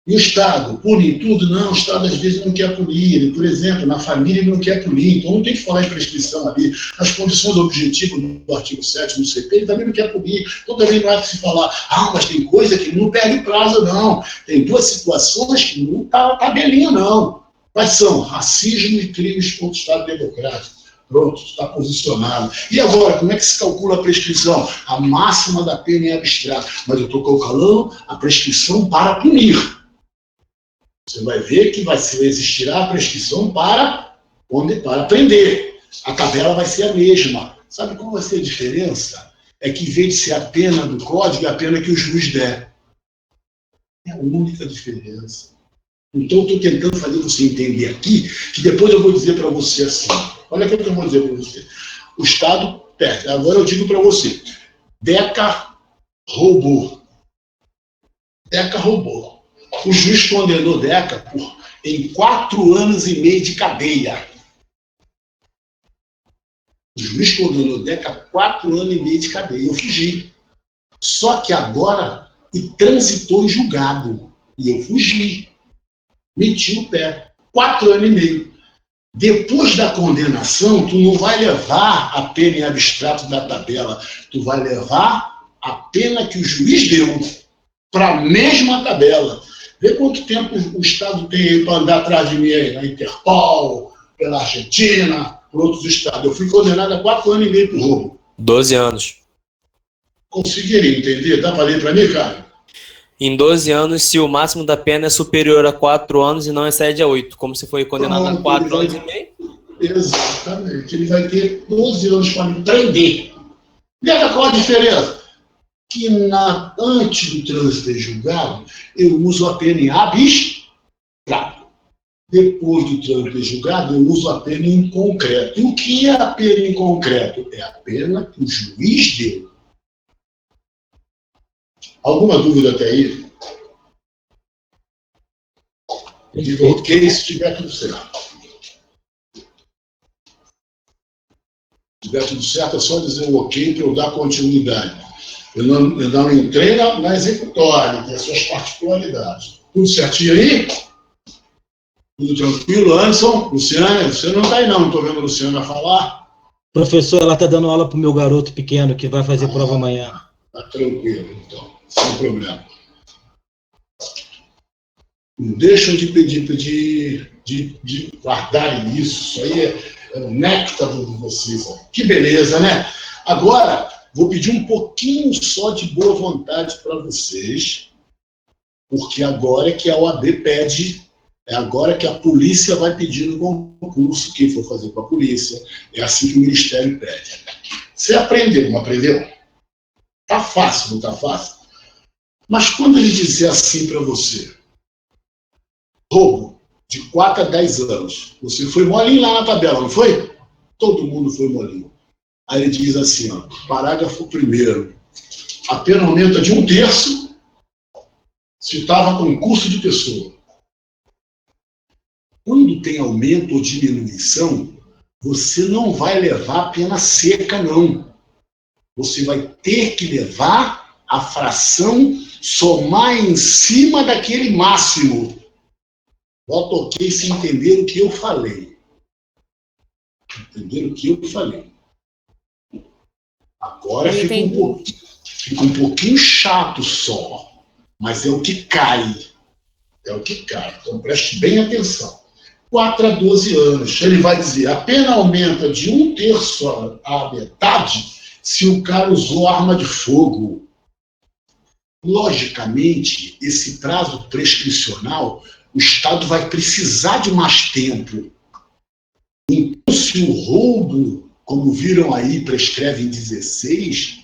E o Estado pune tudo? Não, o Estado às vezes não quer punir. Ele, por exemplo, na família ele não quer punir. Então não tem que falar de prescrição ali. As condições objetivas do artigo 7 do CP, ele também não quer punir. Então também não é que se falar, mas tem coisa que não perde prazo, não. Tem duas situações que não está tabelinha, não. Quais são? Racismo e crimes contra o Estado Democrático. Pronto, está posicionado. E agora, como é que se calcula a prescrição? A máxima da pena é abstrata. Mas eu estou calculando a prescrição para punir. Você vai ver que existirá a prescrição para prender. A tabela vai ser a mesma. Sabe qual vai ser a diferença? É que, em vez de ser a pena do código, é a pena que o juiz der. É a única diferença. Então, eu estou tentando fazer você entender aqui, que depois eu vou dizer para você assim. Olha o que eu vou dizer para você. O Estado perde. Agora eu digo para você. Deca roubou. O juiz condenou Deca em 4 anos e meio de cadeia. O juiz condenou Deca a 4 anos e meio de cadeia. Eu fugi. Só que agora transitou em julgado. E eu fugi. Meti o pé. 4 anos e meio. Depois da condenação, tu não vai levar a pena em abstrato da tabela. Tu vai levar a pena que o juiz deu para a mesma tabela. Vê quanto tempo o Estado tem para andar atrás de mim aí, na Interpol, pela Argentina, por outros estados. Eu fui condenado a 4 anos e meio por roubo. 12 anos. Conseguiria entender? Dá para ler para mim, cara? Em 12 anos, se o máximo da pena é superior a 4 anos e não excede a 8. Como se foi condenado a 4 anos e meio? Exatamente. Ele vai ter 12 anos para me prender. E olha qual a diferença? Que antes do trânsito em julgado, eu uso a pena em abstrato. Depois do trânsito em julgado, eu uso a pena em concreto. E o que é a pena em concreto? É a pena que o juiz deu. Alguma dúvida até aí? Diga ok se tiver tudo certo. Se tiver tudo certo, é só dizer o ok para eu dar continuidade. Eu não entrei na executória, tem as suas particularidades. Tudo certinho aí? Tudo tranquilo? Anderson, Luciana? Você não está aí não estou vendo a Luciana falar. Professor, ela está dando aula para o meu garoto pequeno que vai fazer prova amanhã. Está tranquilo, então. Sem problema. Não deixam de pedir, de guardarem isso. Isso aí é o néctar de vocês. Que beleza, né? Agora, vou pedir um pouquinho só de boa vontade para vocês, porque agora é que a OAB pede, é agora que a polícia vai pedir no concurso, quem for fazer com a polícia, é assim que o Ministério pede. Você aprendeu, não aprendeu? Tá fácil, não tá fácil? Mas quando ele dizer assim para você, roubo de 4 a 10 anos, você foi molinho lá na tabela, não foi? Todo mundo foi molinho. Aí ele diz assim, ó, parágrafo 1º, a pena aumenta de 1/3 se estava concurso de pessoa. Quando tem aumento ou diminuição, você não vai levar a pena seca, não. Você vai ter que levar a fração, somar em cima daquele máximo. Bota ok se entenderam o que eu falei. Entenderam o que eu falei. Agora fica um pouquinho chato só, mas é o que cai. É o que cai. Então preste bem atenção. 4 a 12 anos. Ele vai dizer, a pena aumenta de 1/3 à metade se o cara usou arma de fogo. Logicamente, esse prazo prescricional, o Estado vai precisar de mais tempo. Então, se o roubo, como viram aí, prescreve em 16,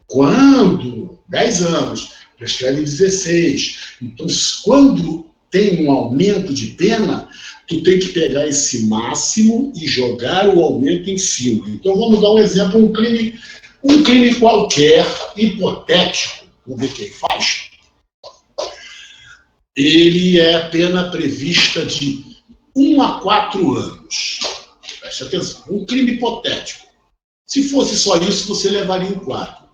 quando? 10 anos, prescreve em 16. Então, quando tem um aumento de pena, tu tem que pegar esse máximo e jogar o aumento em cima. Então, vamos dar um exemplo, um crime qualquer, hipotético, vamos ver quem faz. Ele é a pena prevista de 1 a 4 anos. Preste atenção, um crime hipotético. Se fosse só isso, você levaria em 4.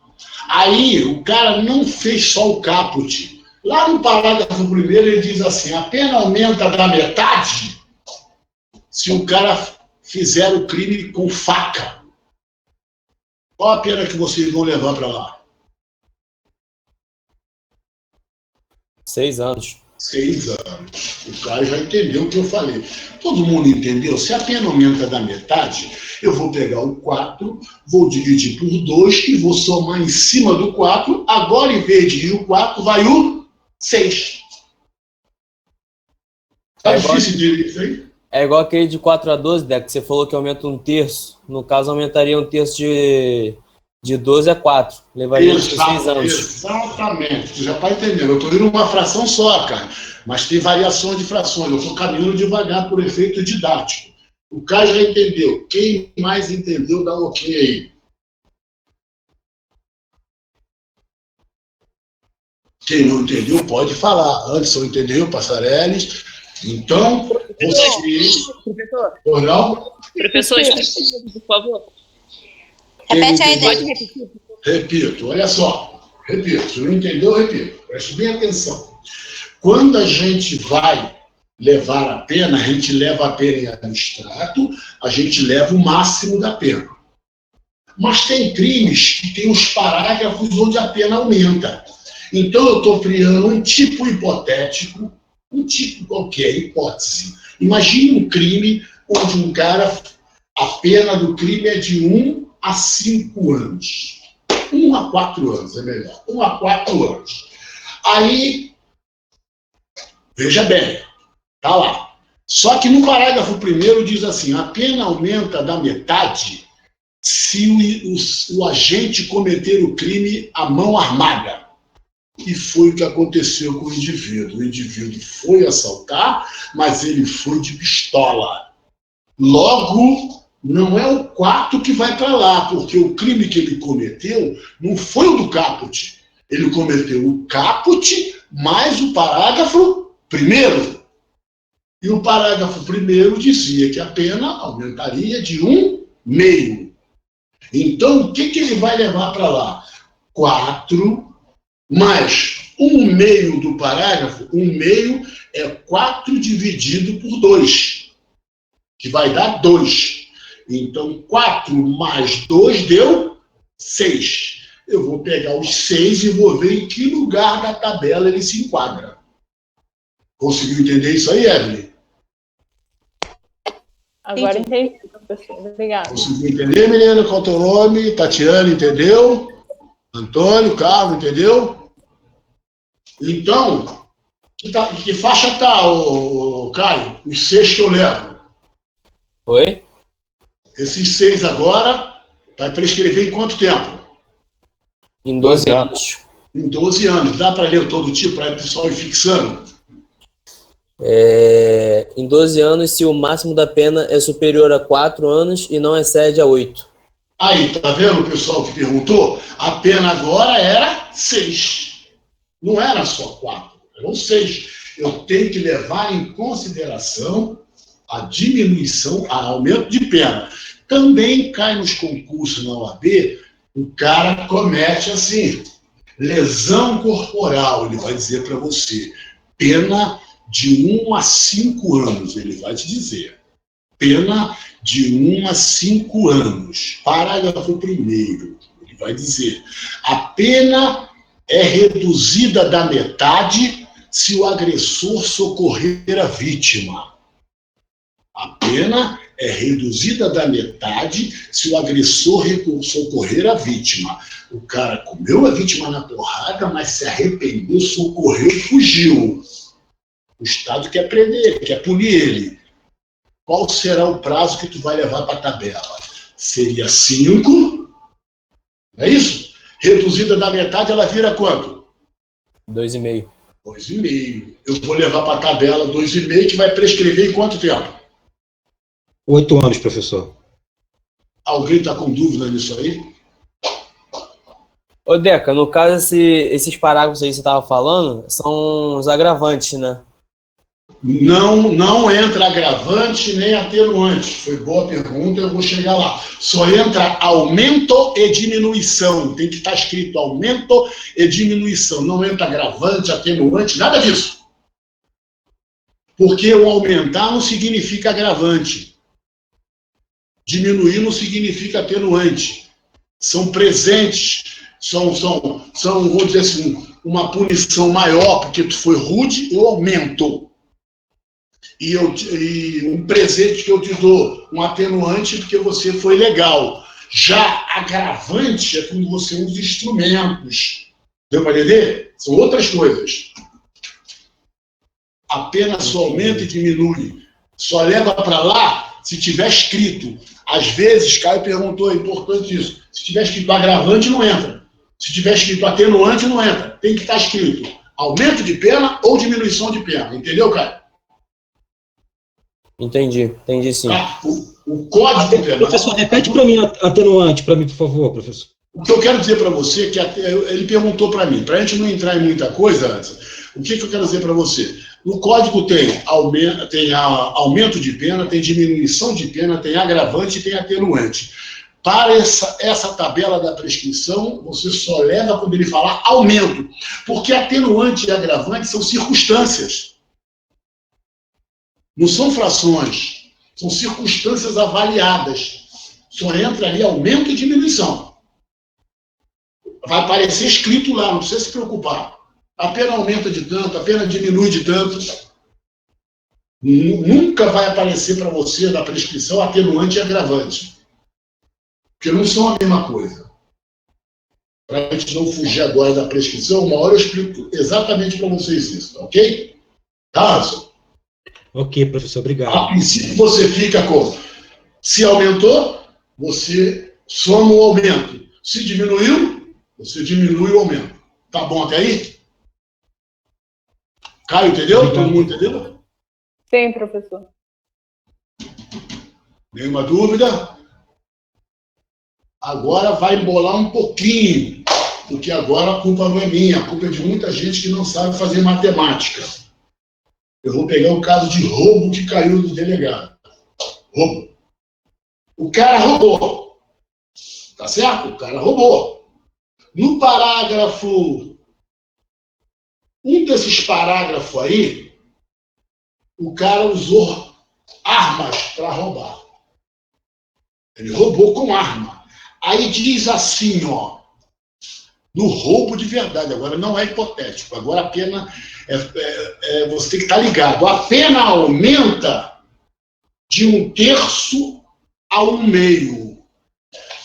Aí, o cara não fez só o caput. Lá no parágrafo 1º, ele diz assim, a pena aumenta da metade se o cara fizer o crime com faca. Qual a pena que vocês vão levar para lá? 6 anos. 6 anos. O cara já entendeu o que eu falei. Todo mundo entendeu? Se a pena aumenta da metade, eu vou pegar o 4, vou dividir por 2 e vou somar em cima do 4. Agora, em vez de ir o 4, vai o 6. Tá difícil de isso aí? É igual aquele de 4 a 12, Deco, que você falou que aumenta 1/3. No caso, aumentaria 1/3 de 12 a 4. Levaria 6 anos. Exatamente. Tu já está entendendo. Eu estou indo uma fração só, cara. Mas tem variações de frações. Eu estou caminhando devagar por efeito didático. O cara já entendeu. Quem mais entendeu, dá um ok aí. Quem não entendeu, pode falar. Anderson entendeu, Passareles. Então, vocês... Professor, por favor. Repete aí, Pode Deco. repetir? Repito, olha só. Repito, se não entendeu, repito. Preste bem atenção. Quando a gente vai levar a pena, a gente leva a pena em abstrato, a gente leva o máximo da pena. Mas tem crimes que tem os parágrafos onde a pena aumenta. Então, eu estou criando um tipo hipotético, um tipo qualquer, hipótese. Imagine um crime onde um cara, a pena do crime é de 1 a 5 anos. 1 a 4 anos, é melhor. 1 a 4 anos. Aí, veja bem, tá lá. Só que no parágrafo 1º diz assim, a pena aumenta da metade se o agente cometer o crime à mão armada. E foi o que aconteceu com o indivíduo. O indivíduo foi assaltar, mas ele foi de pistola. Logo, não é o 4 que vai para lá, porque o crime que ele cometeu não foi o do caput. Ele cometeu o caput mais o parágrafo 1º. E o parágrafo 1º dizia que a pena aumentaria de 1/2. Então, o que ele vai levar para lá? 4 mais 1/2 do parágrafo, 1/2 é 4 dividido por 2, que vai dar 2. Então, 4 mais 2 deu 6. Eu vou pegar os 6 e vou ver em que lugar da tabela ele se enquadra. Conseguiu entender isso aí, Evelyn? Agora entendi, professor. Obrigada. Conseguiu entender, menina? Qual é o teu nome? Tatiana, entendeu? Antônio, Carlos, entendeu? Então, que faixa tá, Caio? Os 6 que eu levo. Oi? Esses 6 agora vai prescrever em quanto tempo? Em 12 anos. Em 12 anos. Dá para ler todo tipo, para o pessoal ir fixando? Em 12 anos, se o máximo da pena é superior a 4 anos e não excede a 8. Aí, tá vendo o pessoal que perguntou? A pena agora era 6. Não era só 4, eram 6. Eu tenho que levar em consideração a diminuição, a aumento de pena. Também cai nos concursos na OAB, o cara comete assim, lesão corporal, ele vai dizer para você, pena de 1 a 5 anos, ele vai te dizer. Pena de 1 a 5 anos. Parágrafo 1º, ele vai dizer, a pena é reduzida da metade se o agressor socorrer a vítima. A pena é reduzida da metade se o agressor socorrer a vítima. O cara comeu a vítima na porrada, mas se arrependeu, socorreu e fugiu. O Estado quer prender ele, quer punir ele. Qual será o prazo que tu vai levar para a tabela? Seria 5, não é isso? Reduzida da metade, ela vira quanto? 2,5. 2,5. Eu vou levar para a tabela 2,5, que vai prescrever em quanto tempo? 8 anos, professor. Alguém está com dúvida nisso aí? Ô, Deca, no caso, esses parágrafos aí que você estava falando são os agravantes, né? Não entra agravante nem atenuante. Foi boa pergunta, eu vou chegar lá. Só entra aumento e diminuição. Tem que estar escrito aumento e diminuição. Não entra agravante, atenuante, nada disso. Porque o aumentar não significa agravante. Diminuir não significa atenuante. São presentes, são vou dizer assim, uma punição maior porque tu foi rude, eu aumento. E um presente que eu te dou, um atenuante porque você foi legal. Já agravante é quando você usa instrumentos. Deu para entender? São outras coisas. A pena só aumenta e diminui. Só leva para lá se tiver escrito. Às vezes, Caio perguntou, é importante isso. Se tiver escrito agravante, não entra. Se tiver escrito atenuante, não entra. Tem que estar escrito aumento de pena ou diminuição de pena. Entendeu, Caio? Entendi sim. Tá? O Código Penal... Professor, repete para mim atenuante, para mim, por favor, professor. O que eu quero dizer para você, que ele perguntou para mim, para a gente não entrar em muita coisa antes, o que eu quero dizer para você? No Código tem aumento de pena, tem diminuição de pena, tem agravante e tem atenuante. Para essa tabela da prescrição, você só leva quando ele falar aumento, porque atenuante e agravante são circunstâncias. Não são frações, são circunstâncias avaliadas. Só entra ali aumento e diminuição. Vai aparecer escrito lá, não precisa se preocupar. A pena aumenta de tanto, a pena diminui de tanto. Nunca vai aparecer para você na prescrição atenuante e agravante. Porque não são a mesma coisa. Para a gente não fugir agora da prescrição, uma hora eu explico exatamente para vocês isso, ok? Tá, Anderson? Ok, professor, obrigado. A princípio você fica com, se aumentou, você soma o aumento. Se diminuiu, você diminui o aumento. Tá bom até aí? Caio, entendeu? Todo mundo entendeu? Sim, professor. Nenhuma dúvida? Agora vai embolar um pouquinho, porque agora a culpa não é minha, a culpa é de muita gente que não sabe fazer matemática. Eu vou pegar o caso de roubo que caiu do delegado. Roubo. O cara roubou. Tá certo? O cara roubou. No parágrafo... Um desses parágrafos aí, o cara usou armas para roubar. Ele roubou com arma. Aí diz assim, ó, no roubo de verdade, agora não é hipotético, agora a pena, você tem que estar ligado, a pena aumenta de 1/3 a 1/2.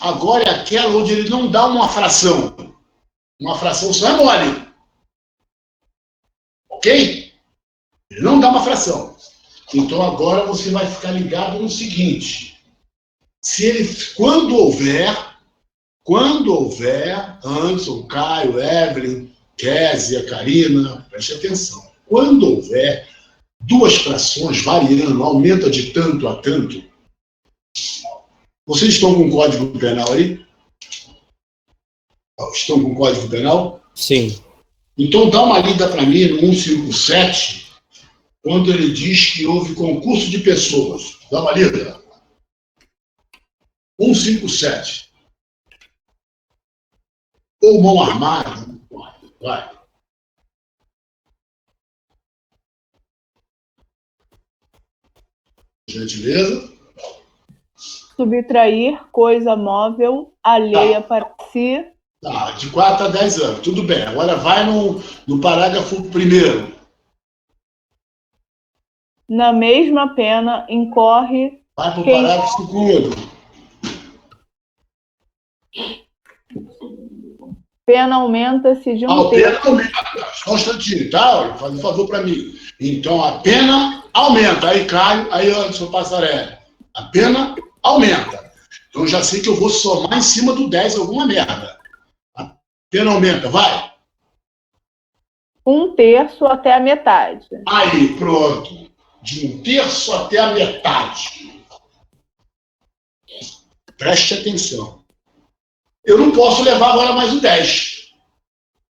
Agora é aquela onde ele não dá uma fração só é mole. Ok? Ele não dá uma fração. Então agora você vai ficar ligado no seguinte, quando houver Quando houver, Anderson, Caio, Evelyn, Kézia, Karina, preste atenção. Quando houver duas frações variando, aumenta de tanto a tanto, vocês estão com o Código Penal aí? Estão com o Código Penal? Sim. Então dá uma lida para mim no 157, quando ele diz que houve concurso de pessoas. Dá uma lida. 157. Ou mão armada. Vai. Gentileza. Subtrair coisa móvel alheia para si. Tá, de 4 a 10 anos. Tudo bem. Agora vai no parágrafo primeiro. Na mesma pena incorre Vai para o quem... parágrafo segundo. Pena aumenta-se de um Pena terço. aumenta. Só um instantinho, tá? Faz um favor para mim. Então, a pena aumenta. Aí, Caio, aí, Anderson Passarelli. A pena aumenta. Então, eu já sei que eu vou somar em cima do 10 alguma merda. A pena aumenta, vai. Um terço até a metade. Aí, pronto. De um terço até a metade. Preste atenção. Eu não posso levar agora mais o 10.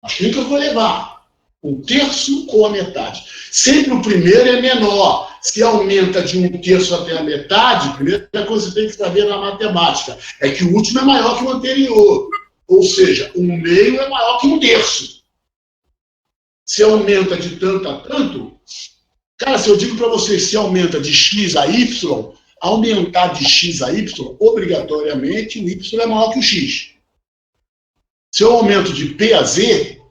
Mas quem que eu vou levar? Um terço ou a metade? Sempre o primeiro é menor. Se aumenta de um terço até a metade, a primeira coisa que você tem que saber na matemática é que o último é maior que o anterior. Ou seja, um meio é maior que um terço. Se aumenta de tanto a tanto, cara, se eu digo para vocês, se aumenta de x a y, aumentar de x a y, obrigatoriamente o y é maior que o x. Se eu aumento de P a Z,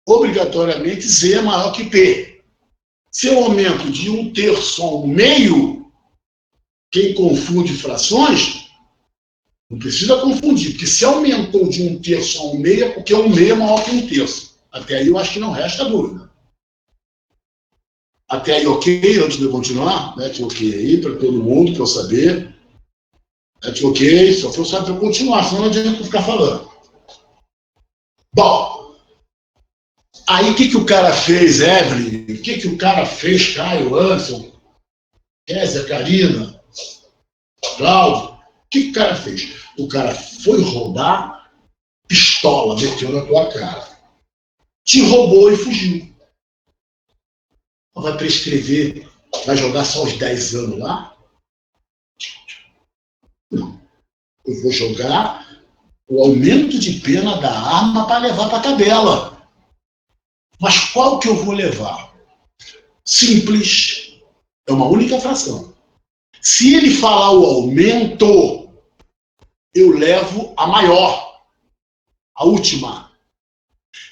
obrigatoriamente Z é maior que P. Se eu aumento de um terço a um meio, quem confunde frações, não precisa confundir, porque se aumentou de um terço a um meio, é porque um meio é maior que um terço. Até aí eu acho que não resta dúvida. Até aí, ok? Antes de eu continuar, mete ok aí para todo mundo, para eu saber. Mete ok, só para eu saber para eu continuar, senão não adianta eu ficar falando. Bom, aí o que o cara fez, Evelyn? O que o cara fez, Caio, Anderson, Kézia, Karina, Cláudio? O que o cara fez? O cara foi roubar, pistola, meteu na tua cara. Te roubou e fugiu. Vai prescrever, vai jogar só os 10 anos lá? Não. Eu vou jogar o aumento de pena da arma para levar para a tabela. Mas qual que eu vou levar? Simples. É uma única fração. Se ele falar o aumento, eu levo a maior, a última.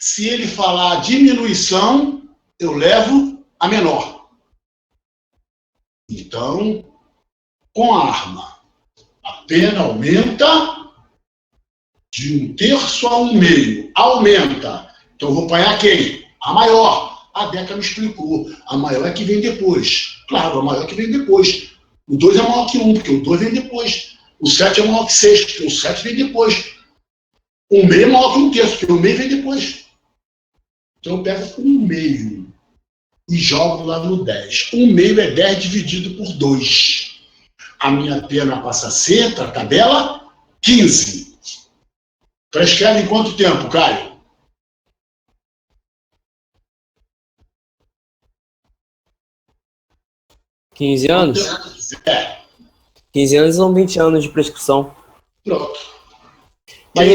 Se ele falar a diminuição, eu levo a menor. Então, com a arma, a pena aumenta de um terço a um meio. Aumenta. Então, eu vou apanhar quem? A maior. A Deca me explicou. A maior é que vem depois. Claro, a maior é que vem depois. O 2 é maior que 1, porque o 2 vem depois. O 7 é maior que 6, porque o 7 vem depois. O meio é maior que um terço, porque o meio vem depois. Então, eu pego um meio e jogo lá no 10. Um meio é 10 dividido por 2. A minha pena passa a ser, para a tabela, 15. Prescreve em quanto tempo, Caio? $15 anos? É. 15 anos são 20 anos de prescrição. Pronto. Mas,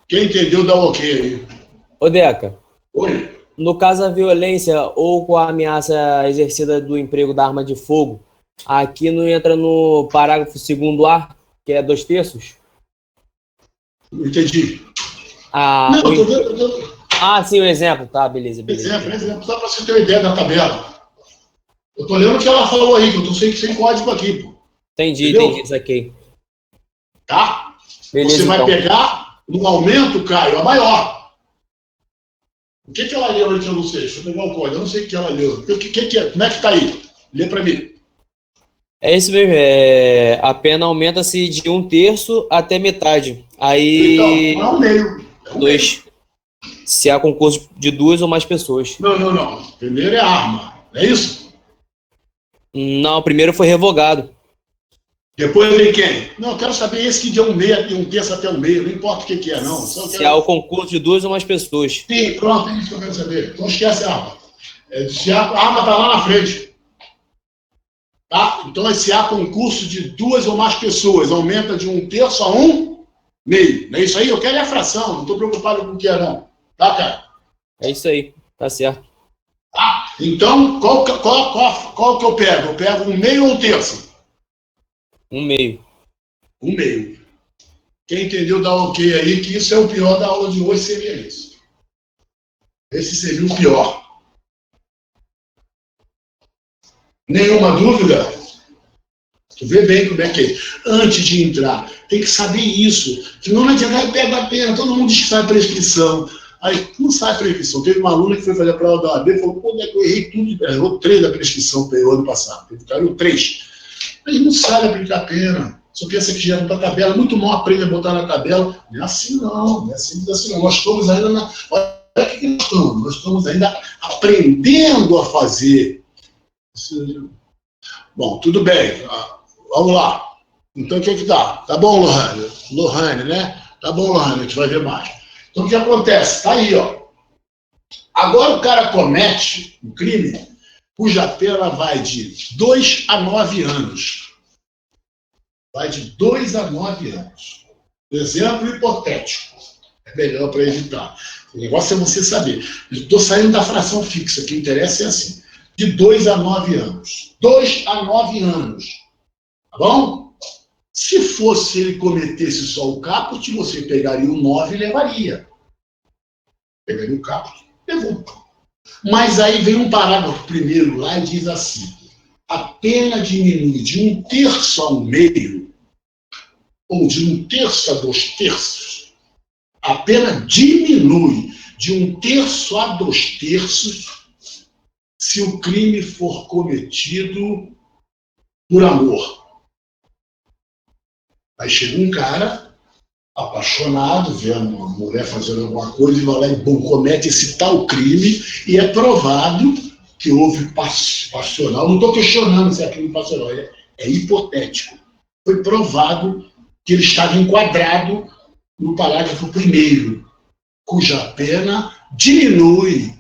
Quem entendeu, dá um ok aí. Ô, Deca. Oi? No caso da violência ou com a ameaça exercida do emprego da arma de fogo, aqui não entra no parágrafo 2º-A, que é 2/3? Não entendi. Não, eu tô vendo. sim, o exemplo. Tá, beleza. Exemplo, só para você ter uma ideia da tabela. Eu tô lendo o que ela falou aí, que eu tô sem código aqui, pô. Entendi, saquei. Tá? Beleza, você vai então pegar no aumento, Caio, a maior. O que ela leu aí que eu não sei? Deixa eu pegar o código, eu não sei o que ela leu. O que é? Como é que tá aí? Lê para mim. É isso mesmo, a pena aumenta-se de um terço até metade. Aí, Então, não é um meio. É um meio. 2. Se há concurso de 2 ou mais pessoas. Não. Primeiro é arma. Não é isso? Não, o primeiro foi revogado. Depois vem quem? Não, eu quero saber esse que de um meio, um terço até um meio. Não importa o que é, não. Só Se quero... há o concurso de 2 ou mais pessoas. Sim, pronto, é isso que eu quero saber. Então esquece a arma. Se a arma está lá na frente. Tá? Então, se há concurso de 2 ou mais pessoas, aumenta de 1/3 a 1/2. Não é isso aí? Eu quero é a fração. Não estou preocupado com o que é, não. Tá, cara? É isso aí, tá certo. Tá? Então, qual que eu pego? Eu pego 1/2 ou 1/3? 1/2. 1/2. Quem entendeu, dá ok aí, que isso é o pior da aula de hoje, seria isso. Esse seria o pior. Nenhuma dúvida? Tu vê bem como é que é. Antes de entrar, tem que saber isso. Que não adianta, pega a pena, todo mundo diz que sai prescrição. Aí não sai prescrição. Teve uma aluna que foi fazer a prova da OAB e falou, pô, eu errei tudo, errou 3 da prescrição pelo ano passado. Teve caiu 3. Mas não sabe aplicar a pena. Só pensa que já não está tabela, muito mal aprende a botar na tabela. Não é assim não, não é simples assim não. Nós estamos ainda na. Olha o que nós estamos. Nós estamos ainda aprendendo a fazer. Bom, tudo bem. Vamos lá. Então o que que dá? Tá bom, Lohane? Lohane, né? Tá bom, Lohane, a gente vai ver mais. Então o que acontece? Tá aí, ó. Agora o cara comete um crime cuja pena vai de 2 a 9 anos. Vai de 2 a 9 anos. Exemplo hipotético. É melhor para evitar. O negócio é você saber. Eu estou saindo da fração fixa. O que interessa é assim. De 2 a 9 anos. 2 a 9 anos. Tá bom? Se fosse ele cometesse só o caput, você pegaria o 9 e levaria. Pegaria o caput e levou. Mas aí vem um parágrafo primeiro lá e diz assim: a pena diminui de 1/3 a 1/2, ou de 1/3 a 2/3. A pena diminui de 1/3 a 2/3 se o crime for cometido por amor. Aí chega um cara apaixonado, vê uma mulher fazendo alguma coisa e vai lá e comete esse tal crime e é provado que houve passional. Não estou questionando se é crime passional, é hipotético. Foi provado que ele estava enquadrado no parágrafo 1º, cuja pena diminui.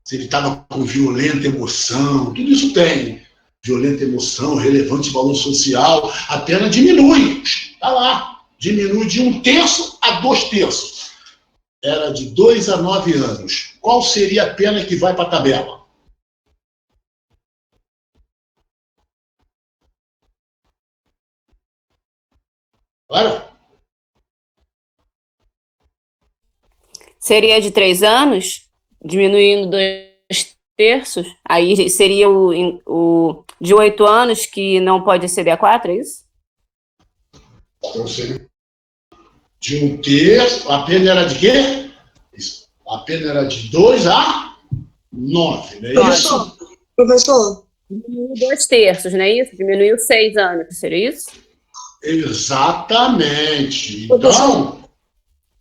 Se ele estava com violenta emoção, tudo isso tem. Violenta emoção, relevante valor social, a pena diminui. Está lá. Diminui de 1/3 a 2/3. Era de 2 a 9 anos. Qual seria a pena que vai para a tabela? Claro? Seria de 3 anos, diminuindo 2/3. Aí seria o de 8 anos, que não pode exceder a 4, é isso? Então seria de 1/3. A pena era de quê? Isso. A pena era de 2 a 9, não é isso? Professor, Diminuiu 2/3, não é isso? Diminuiu 6 anos, seria isso? Exatamente. Então,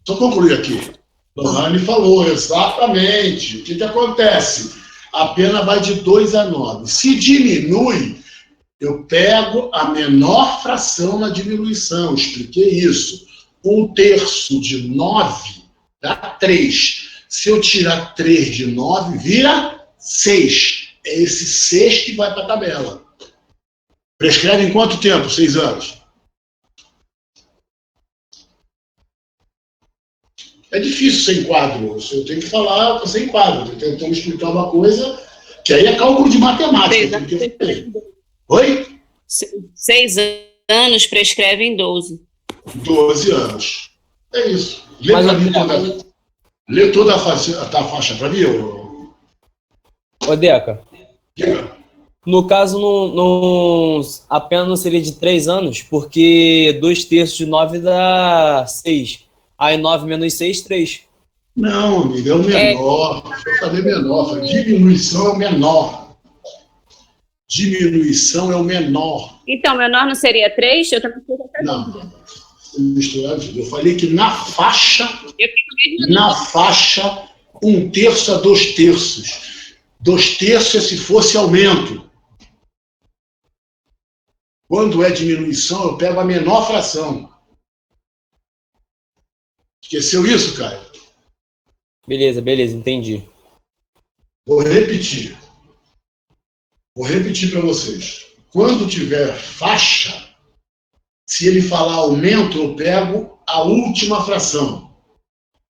só concluir aqui. Lohane falou, exatamente. O que acontece? A pena vai de 2 a 9. Se diminui, eu pego a menor fração na diminuição. Eu expliquei isso. 1/3 de 9 dá 3. Se eu tirar 3 de 9, vira 6. É esse 6 que vai para a tabela. Prescreve em quanto tempo? 6 anos. É difícil sem quadro. Eu tenho que falar sem quadro. Tentando explicar uma coisa que aí é cálculo de matemática. Oi? 6 anos prescreve em 12. 12 anos. É isso. Lê toda a faixa para mim, Ô, Deca, Diga. no caso, a pena não seria de 3 anos, porque 2/3 de 9 dá 6. Aí 9 menos 6, 3. Não, amigo, é o menor. Eu falei menor. Diminuição é o menor. Diminuição é o menor. Então, menor não seria 3? Eu também fiz essa dúvida. Eu falei que na faixa, 1/3 a 2/3. 2/3 é se fosse aumento. Quando é diminuição, eu pego a menor fração. Esqueceu isso, Caio? Beleza, entendi. Vou repetir para vocês. Quando tiver faixa, se ele falar aumento, eu pego a última fração.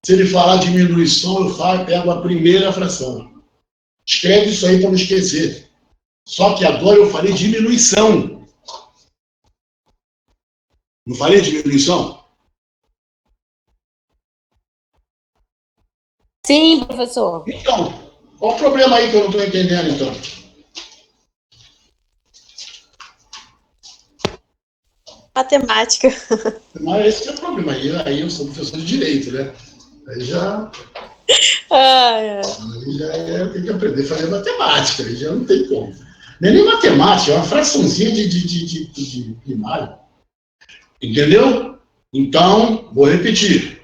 Se ele falar diminuição, eu pego a primeira fração. Escreve isso aí para não esquecer. Só que agora eu falei diminuição. Não falei diminuição? Sim, professor. Então, qual o problema aí que eu não estou entendendo, então? Matemática. Mas esse é o problema. Aí eu sou professor de direito, né? Aí já tem que aprender a fazer matemática. Aí já não tem como. Não é nem matemática, é uma fraçãozinha de primário. Entendeu? Então, vou repetir.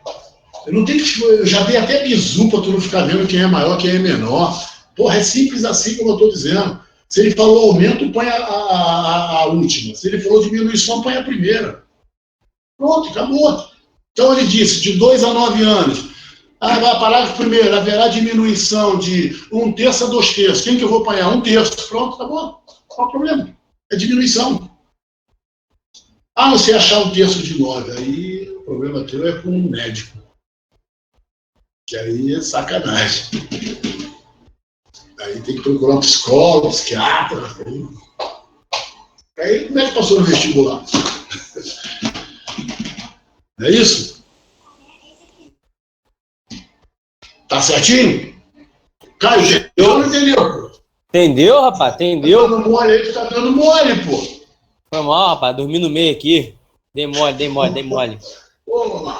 Eu já dei até bizu para tu não ficar vendo quem é maior, quem é menor. Porra, é simples assim como eu estou dizendo. Se ele falou aumento, põe a última. Se ele falou diminuição, põe a primeira. Pronto, acabou. Então ele disse, de 2 a 9 anos. Parágrafo primeiro, haverá diminuição de 1/3 a 2/3. Quem que eu vou apanhar? 1/3. Pronto, acabou. Qual o problema? É diminuição. Você achar 1/3 de 9. Aí o problema teu é com um médico. Que aí é sacanagem. Aí tem que procurar um psicólogo, psiquiatra. Aí como é que passou no vestibular? Não é isso? Tá certinho? Caio, eu não entendeu. Entendeu, rapaz? Entendeu? Tá dando mole aí, tá dando mole, pô. Foi mal, rapaz. Dormi no meio aqui. Dei mole. Pô,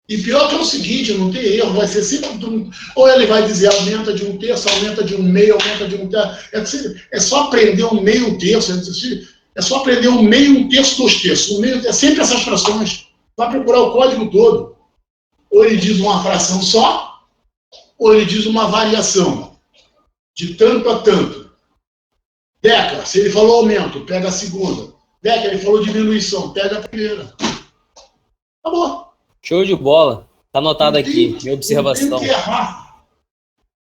e pior que é o seguinte, não tem erro, vai ser sempre... Ou ele vai dizer aumenta de 1/3, aumenta de 1/2, aumenta de 1/3. É só aprender 1/2, 1/3. É só aprender 1/2, 1/3, 2/3. É sempre essas frações. Vai procurar o código todo. Ou ele diz uma fração só, ou ele diz uma variação. De tanto a tanto. Deca, se ele falou aumento, pega a segunda. Deca, ele falou diminuição, pega a primeira. Acabou. Show de bola. Tá anotado aqui, minha observação. Não tem que errar.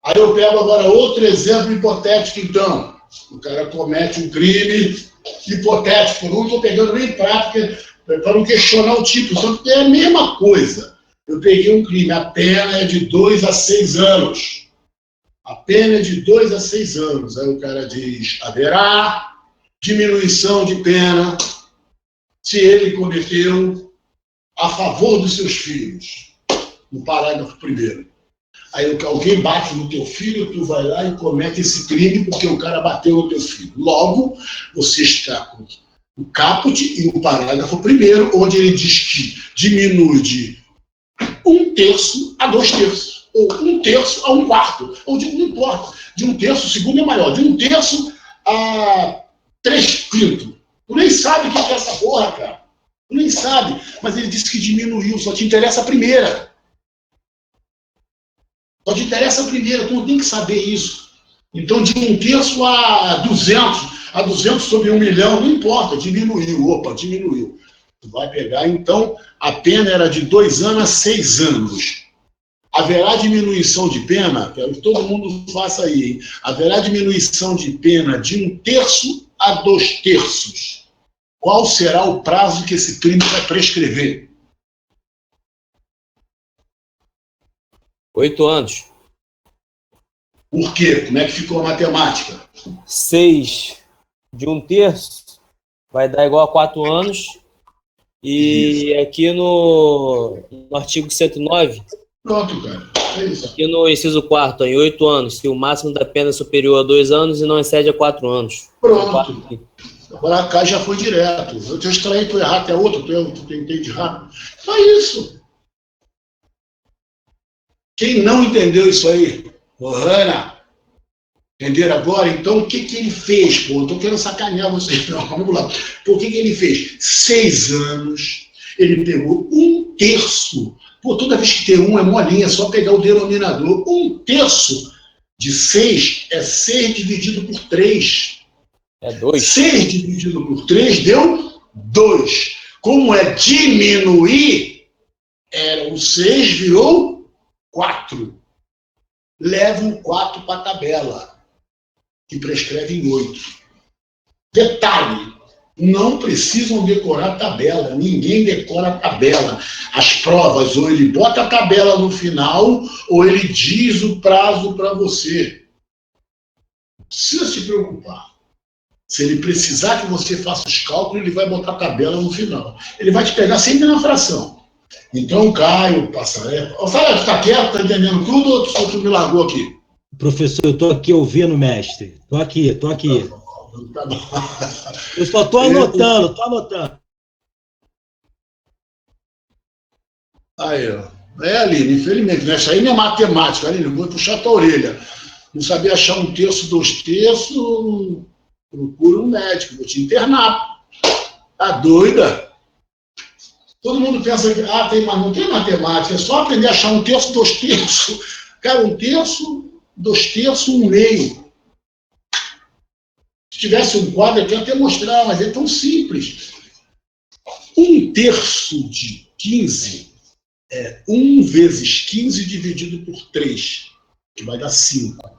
Aí eu pego agora outro exemplo hipotético, então. O cara comete um crime hipotético. Eu não estou pegando nem prática para não questionar o tipo, só que é a mesma coisa. Eu peguei um crime, a pena é de 2 a 6 anos. A pena é de 2 a 6 anos. Aí o cara diz, haverá diminuição de pena se ele cometeu a favor dos seus filhos, no parágrafo 1º. Aí alguém bate no teu filho, tu vai lá e comete esse crime porque o cara bateu no teu filho. Logo, você está com o caput e o parágrafo 1º, onde ele diz que diminui de 1/3 a 2/3, ou 1/3 a 1/4, ou não importa, de 1/3, o segundo é maior, de 1/3 a 3/5. Tu nem sabe o que é essa porra, cara. Tu nem sabe, mas ele disse que diminuiu, só te interessa a primeira. Só te interessa a primeira, tu não tem que saber isso. Então, de 1/3 a 200 sobre 1 milhão, não importa, diminuiu. Opa, diminuiu. Tu vai pegar, então, a pena era de 2 anos a 6 anos. Haverá diminuição de pena, quero que todo mundo faça aí, hein? Haverá diminuição de pena de 1/3 a 2/3. Qual será o prazo que esse crime vai prescrever? 8 anos. Por quê? Como é que ficou a matemática? 6 de 1/3 vai dar igual a 4 anos. E aqui no artigo 109... Pronto, cara. É isso. Aqui no inciso 4º, em 8 anos, se o máximo da pena é superior a 2 anos e não excede a 4 anos. Pronto. Agora cá já foi direto. Eu te extraí, tu errar até outro, tu entende rápido. Só isso. Quem não entendeu isso aí? Ô, Ana, entenderam agora? Então, o que ele fez? Pô, não estou querendo sacanear vocês, não. Vamos lá. Por que ele fez? 6 anos. Ele pegou 1/3. Pô, toda vez que tem 1 é molinha, é só pegar o denominador. 1/3 de 6 é 6 dividido por 3. É 2. 6 dividido por 3 deu 2. Como é diminuir, era o 6 virou 4. Leva o 4 para a tabela, que prescreve em 8. Detalhe, não precisam decorar a tabela, ninguém decora a tabela. As provas, ou ele bota a tabela no final, ou ele diz o prazo para você. Não precisa se preocupar. Se ele precisar que você faça os cálculos, ele vai botar a tabela no final. Ele vai te pegar sempre na fração. Então, Caio, Passaré... Ô, Fala, tu tá quieto, tá entendendo tudo, ou tu me largou aqui? Professor, eu estou aqui ouvindo, mestre. Estou aqui. Tá bom. Eu só estou anotando. Aí, ó. Aline, infelizmente, né? Isso aí não é matemática, Aline, eu vou puxar tua orelha. Não sabia achar 1/3, 2/3, procura um médico, vou te internar. Tá doida? Todo mundo pensa que mas não tem matemática, é só aprender a achar 1/3, 2/3. Cara, 1/3, 2/3, 1/2. Se tivesse um quadro aqui, eu ia até mostrar, mas é tão simples. 1/3 de 15 é 1 vezes 15 dividido por 3, que vai dar 5.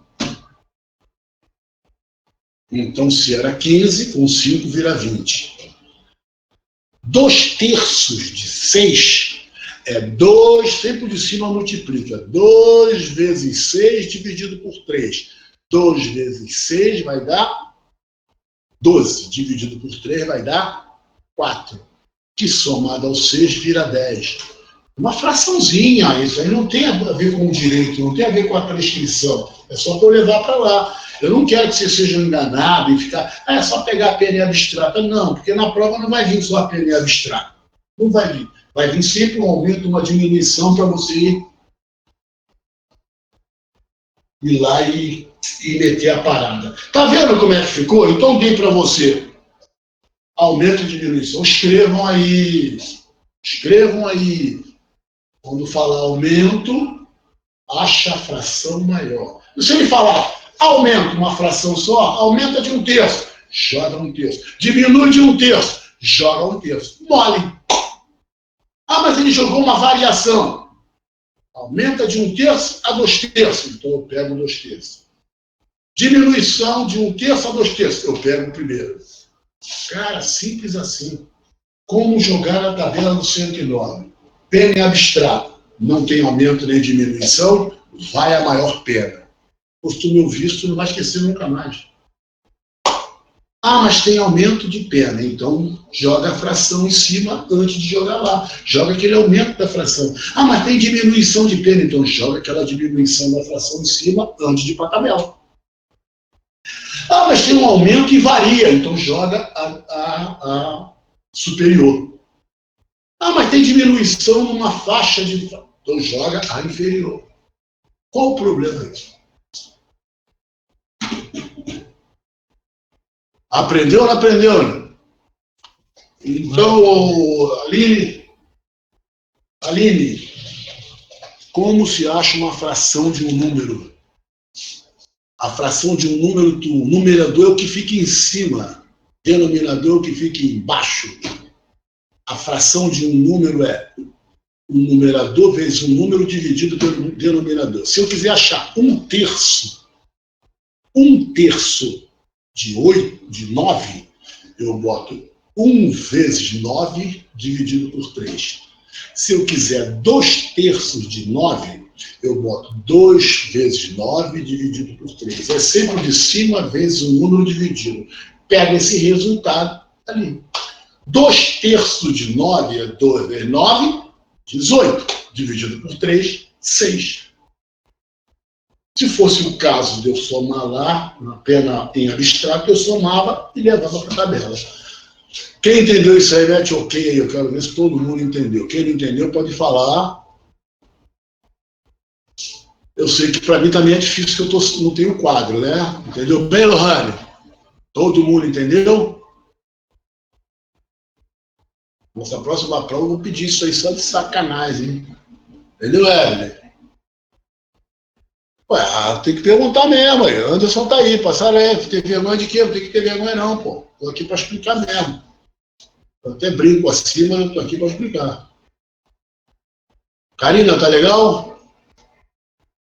Então, se era 15, com 5 vira 20. 2/3 de 6 é 2, sempre de cima multiplica. 2 vezes 6 dividido por 3. 2 vezes 6 vai dar 12. Dividido por 3 vai dar 4. Que somado ao 6 vira 10. Uma fraçãozinha, isso aí não tem a ver com o direito, não tem a ver com a prescrição. É só para eu levar para lá. Eu não quero que vocês sejam enganados e ficar, é só pegar a PN abstrata. Não, porque na prova não vai vir só a PN abstrata. Não vai vir. Vai vir sempre um aumento, uma diminuição para você ir lá e meter a parada. Tá vendo como é que ficou? Então dei para você aumento e diminuição. Escrevam aí. Quando falar aumento, acha a fração maior. Se ele falar aumenta uma fração só, aumenta de 1/3, joga 1/3. Diminui de 1/3, joga 1/3. Mole. Mas ele jogou uma variação. Aumenta de 1/3 a 2/3, então eu pego 2/3. Diminuição de 1/3 a 2/3, eu pego o primeiro. Cara, simples assim. Como jogar a tabela do 109? Pena abstrato, não tem aumento nem diminuição, vai a maior pena. Se tu me ouvir, tu não vai esquecer nunca mais. Mas tem aumento de pena, então joga a fração em cima antes de jogar lá. Joga aquele aumento da fração. Mas tem diminuição de pena, então joga aquela diminuição da fração em cima antes de ir para a tabela. Mas tem um aumento e varia, então joga a superior. Mas tem diminuição numa faixa de... Então joga a inferior. Qual o problema disso? Aprendeu ou não aprendeu? Então, Aline, como se acha uma fração de um número? A fração de um número, o numerador é o que fica em cima, denominador é o que fica embaixo. A fração de um número é um numerador vezes um número dividido pelo denominador. Se eu quiser achar 1/3 de 9, eu boto 1 vezes 9 dividido por 3. Se eu quiser 2/3 de 9, eu boto 2 vezes 9 dividido por 3. É sempre de cima vezes o número dividido. Pega esse resultado ali. 2/3 de 9 é 2 vezes 9, 18. Dividido por 3, 6. Se fosse o caso de eu somar lá, na pena em abstrato, eu somava e levava para a tabela. Quem entendeu isso aí, mete ok aí, eu quero ver se todo mundo entendeu. Quem não entendeu pode falar. Eu sei que para mim também é difícil, que eu não tenho quadro, né? Entendeu bem, Lohane? Todo mundo entendeu? Nossa próxima prova eu vou pedir isso aí só de sacanagem, hein? Entendeu, Evelyn? Ué, tem que perguntar mesmo. Aí. Anderson tá aí, Passarelli. Tem vergonha de quê? Não tem que ter vergonha, não, pô. Tô aqui para explicar mesmo. Eu até brinco acima, eu tô aqui para explicar. Karina, tá legal?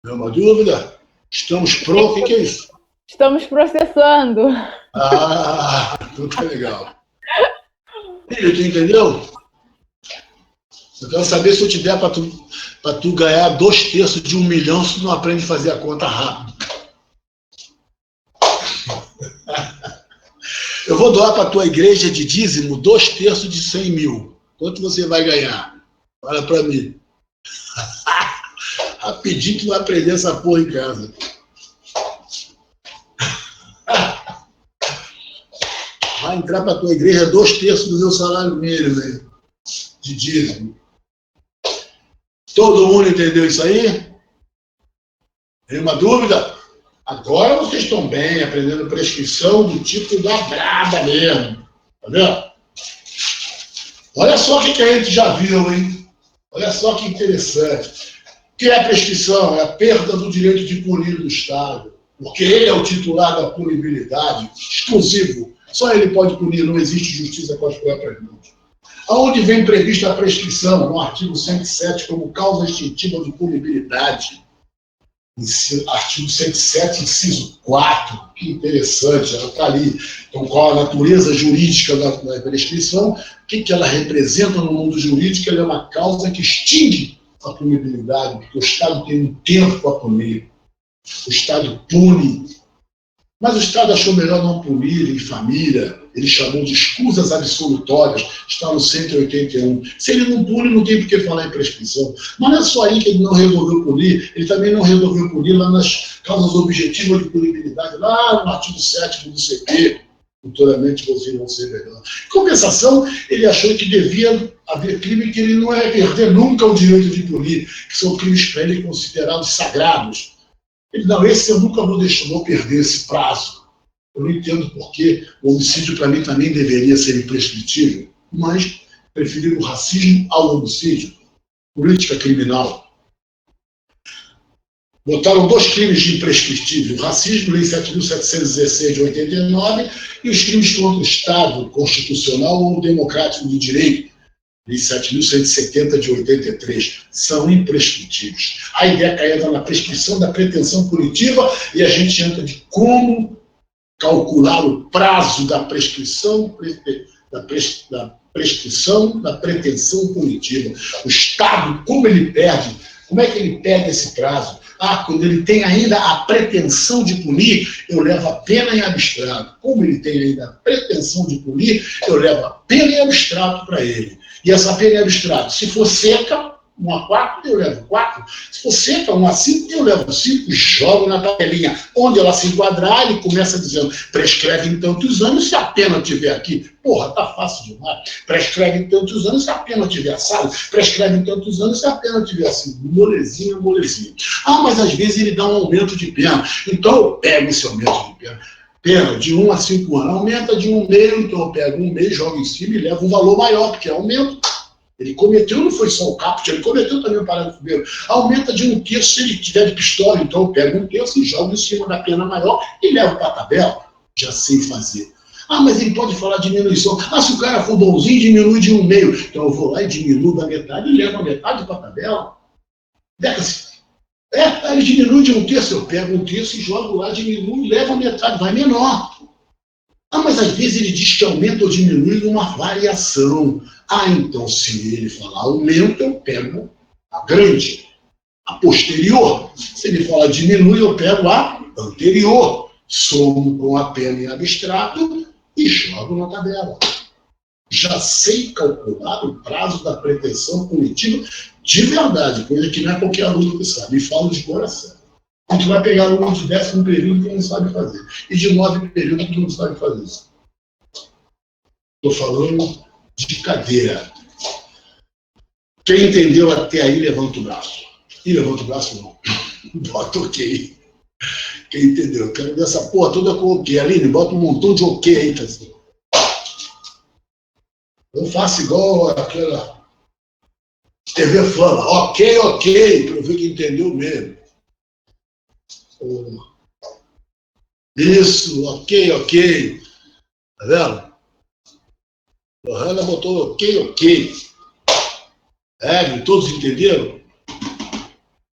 Nenhuma dúvida? Estamos prontos? O que é isso? Estamos processando. Ah, tudo tá legal. Filho, tu entendeu? Eu quero saber se eu te der para tu ganhar 2/3 de 1 milhão se tu não aprende a fazer a conta rápido. Eu vou doar para tua igreja de dízimo 2/3 de 100 mil. Quanto você vai ganhar? Olha para mim. Rapidinho tu vai aprender essa porra em casa. Vai entrar para tua igreja 2/3 do meu salário mínimo, né? De dízimo. Todo mundo entendeu isso aí? Tem uma dúvida? Agora vocês estão bem, aprendendo prescrição do tipo da braba mesmo. Tá vendo? Olha só o que a gente já viu, hein? Olha só que interessante. O que é a prescrição? É a perda do direito de punir do Estado. Porque ele é o titular da punibilidade exclusivo. Só ele pode punir, não existe justiça com as próprias mãos. Aonde vem prevista a prescrição? No artigo 107, como causa extintiva de punibilidade. Artigo 107, inciso 4. Que interessante, ela está ali. Então, qual a natureza jurídica da prescrição? O que ela representa no mundo jurídico? Ela é uma causa que extingue a punibilidade, porque o Estado tem um tempo para punir. O Estado pune. Mas o Estado achou melhor não punir em família. Ele chamou de escusas absolutórias. Está no 181. Se ele não pune, não tem por que falar em prescrição. Mas não é só aí que ele não resolveu punir. Ele também não resolveu punir lá nas causas objetivas de punibilidade, lá no artigo 7º do CP. Futuramente vocês vão ser melhor. Em compensação, ele achou que devia haver crime que ele não ia perder nunca o direito de punir, que são crimes para ele considerados sagrados. Ele, não, esse eu nunca vou perder esse prazo. Eu não entendo por que o homicídio, para mim, também deveria ser imprescritível, mas preferir o racismo ao homicídio. Política criminal. Botaram 2 crimes de imprescritível: o racismo, lei 7.716 de 89, e os crimes contra o Estado constitucional ou democrático de direito, lei 7.170 de 83, são imprescritíveis. A IDECA entra na prescrição da pretensão punitiva e a gente entra de como calcular o prazo da prescrição, da pretensão punitiva. O Estado, como ele perde, como é que ele perde esse prazo? Quando ele tem ainda a pretensão de punir, eu levo a pena em abstrato. Como ele tem ainda a pretensão de punir, eu levo a pena em abstrato para ele. E essa pena em abstrato, se for seca, 1/4, eu levo 4. Se for seca, 1/5, eu levo 5 e jogo na tabelinha. Onde ela se enquadrar, ele começa dizendo: prescreve em tantos anos se a pena estiver aqui. Porra, tá fácil demais. Prescreve em tantos anos se a pena estiver assado. Prescreve em tantos anos se a pena estiver assim. Molezinha, molezinha. Mas às vezes ele dá um aumento de pena. Então eu pego esse aumento de pena. Pena de 1 a 5 anos. Aumenta de 1,5, então eu pego 1,5, jogo em cima e levo um valor maior, porque é aumento. Ele cometeu, não foi só o caput, ele cometeu também o parágrafo primeiro. Aumenta de 1/3 se ele tiver de pistola, então eu pego 1/3 e jogo em cima da pena maior e levo para a tabela. Já sei fazer. Mas ele pode falar diminuição. Se o cara for bonzinho, diminui de 1,5. Então eu vou lá e diminuo da metade e levo a metade para a tabela. Ele diminui de 1/3, eu pego 1/3 e jogo lá, diminuo e levo a metade, vai menor. Mas às vezes ele diz que aumenta ou diminui uma variação. Então se ele falar aumenta, eu pego a grande, a posterior. Se ele falar diminui, eu pego a anterior. Somo com a pena em abstrato e jogo na tabela. Já sei calcular o prazo da pretensão punitiva de verdade, coisa que não é qualquer aluno que sabe. E falo de coração. A gente vai pegar aluno de 10º período que não sabe fazer. E de 9º período que não sabe fazer isso. Estou falando de cadeira. Quem entendeu até aí, levanta o braço. E levanta o braço, não. Bota ok. Quem entendeu? Eu quero ver essa porra toda com ok. Aline, bota um montão de ok aí, tá assim. Não faça igual aquela TV Fama. Ok, para eu ver que entendeu mesmo. Isso, ok. Tá vendo? Lohana botou ok. Todos entenderam?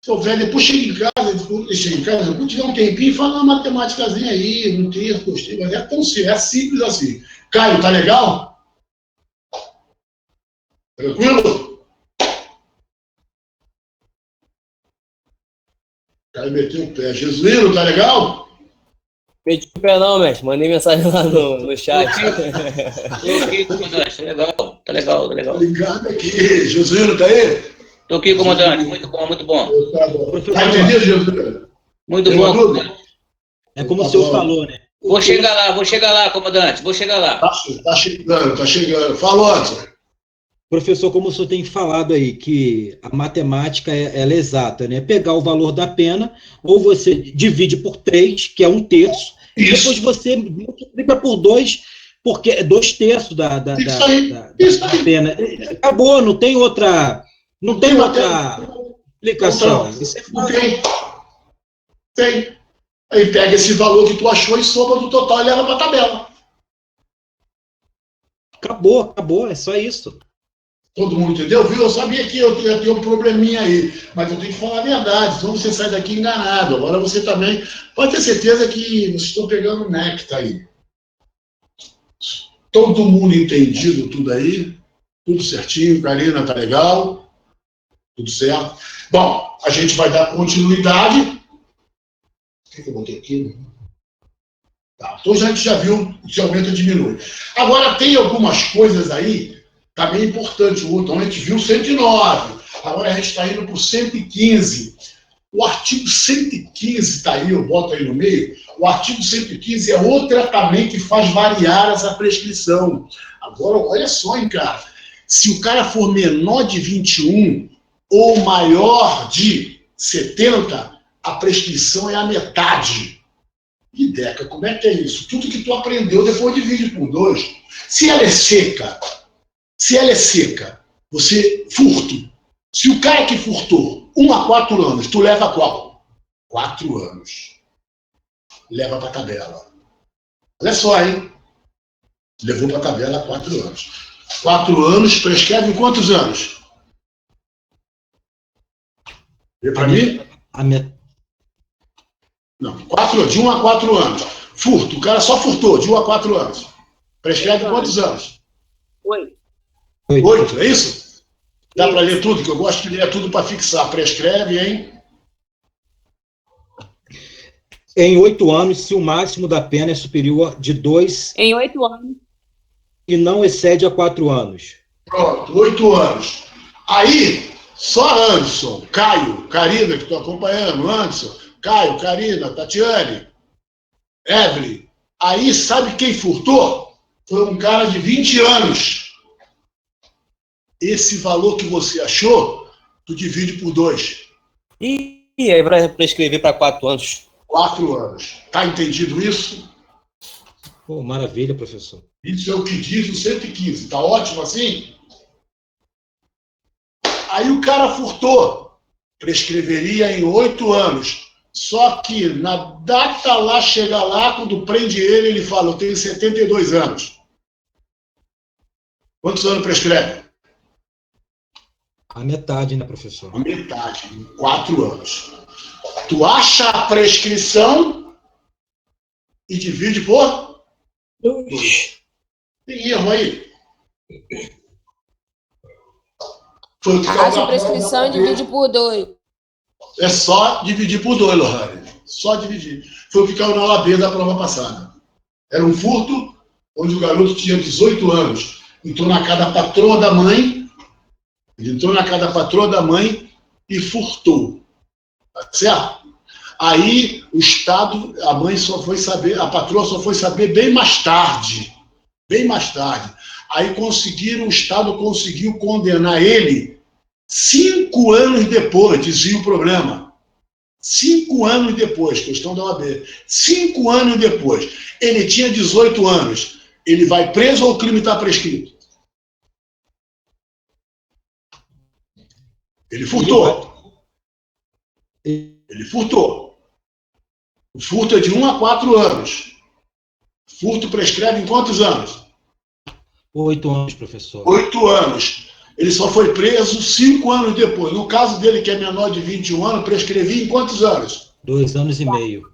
Seu velho, depois chega em casa, depois tiver um tempinho, fala uma matemáticazinha aí, um texto, gostei, mas é simples assim. Caio, tá legal? Tranquilo? Caio meteu o pé. Jesuíno, tá legal? Meti o pé não, mestre. Mandei mensagem lá no chat. Tô aqui, comandante. Tá legal. Ligado aqui. Jesuíno, tá aí? Tô aqui, comandante. Muito bom. Tá bom. Tá entendido, Jesuíno? Muito bom. É como o senhor falou, né? Vou chegar lá, comandante. Vou chegar lá. Tá chegando. Falou, Anderson. Professor, como o senhor tem falado aí, que a matemática ela é exata, né? Pegar o valor da pena, ou você divide por 3, que é 1/3, e depois você multiplica por 2, porque é 2/3 da pena. Acabou, não tem outra explicação. Isso é fácil. Tem. Aí pega esse valor que tu achou e soma do total e leva para a tabela. Acabou, é só isso. Todo mundo entendeu? Viu? Eu sabia que eu ia ter um probleminha aí, mas eu tenho que falar a verdade, senão você sai daqui enganado. Agora você também pode ter certeza que vocês estão pegando néctar aí. Todo mundo entendido tudo aí, tudo certinho, Karina tá legal, tudo certo. Bom, a gente vai dar continuidade. O que eu botei aqui? Tá, então a gente já viu se aumenta ou diminui. Agora tem algumas coisas aí também importante, então a gente viu 109, agora a gente está indo para o 115. O artigo 115 está aí, eu boto aí no meio. O artigo 115 é outra também que faz variar essa prescrição. Agora, olha só, hein, cara. Se o cara for menor de 21 ou maior de 70, a prescrição é a metade. E, Deca, como é que é isso? Tudo que tu aprendeu depois divide por 2. Se ela é seca, você furto. Se o cara que furtou 1 a 4 anos, tu leva qual? 4 anos. Leva para a tabela. Olha só, hein? Levou para a tabela 4 anos. 4 anos prescreve em quantos anos? Vê para mim? Não, 4, de 1 a 4 anos. Furto, o cara só furtou, de 1 a 4 anos. Prescreve quantos anos? 8. 8, é isso? Dá para ler tudo, que eu gosto de ler tudo para fixar. Prescreve, hein? Em 8 anos, se o máximo da pena é superior de 2... Em 8 anos. E não excede a 4 anos. Pronto, 8 anos. Aí, só Anderson, Caio, Karina, que estou acompanhando, Anderson, Caio, Karina, Tatiane, Evelyn. Aí, sabe quem furtou? Foi um cara de 20 anos. Esse valor que você achou, tu divide por 2. E aí vai prescrever para 4 anos. 4 anos. Tá entendido isso? Pô, maravilha, professor. Isso é o que diz o 115. Tá ótimo assim? Aí o cara furtou. Prescreveria em 8 anos. Só que na data lá, chega lá, quando prende ele fala, eu tenho 72 anos. Quantos anos prescreve? A metade, né, professor? A metade, 4 anos. Tu acha a prescrição e divide por 2. Tem erro aí. Acha a prescrição e divide por 2. É só dividir por 2, Lohane. Só dividir. Foi o que caiu na OAB da prova passada. Era um furto onde o garoto tinha 18 anos. Entrou na casa da patroa da mãe. Ele entrou na casa da patroa da mãe e furtou. Tá certo? Aí o Estado, a mãe só foi saber, a patroa só foi saber bem mais tarde. Bem mais tarde. Aí o Estado conseguiu condenar ele 5 anos depois, dizia o problema. 5 anos depois, questão da OAB. 5 anos depois. Ele tinha 18 anos. Ele vai preso ou o crime está prescrito? Ele furtou. Ele furtou. O furto é de 1 a 4 anos. Furto prescreve em quantos anos? 8 anos, professor. 8 anos. Ele só foi preso 5 anos depois. No caso dele, que é menor de 21 anos, prescrevia em quantos anos? 2 anos e meio.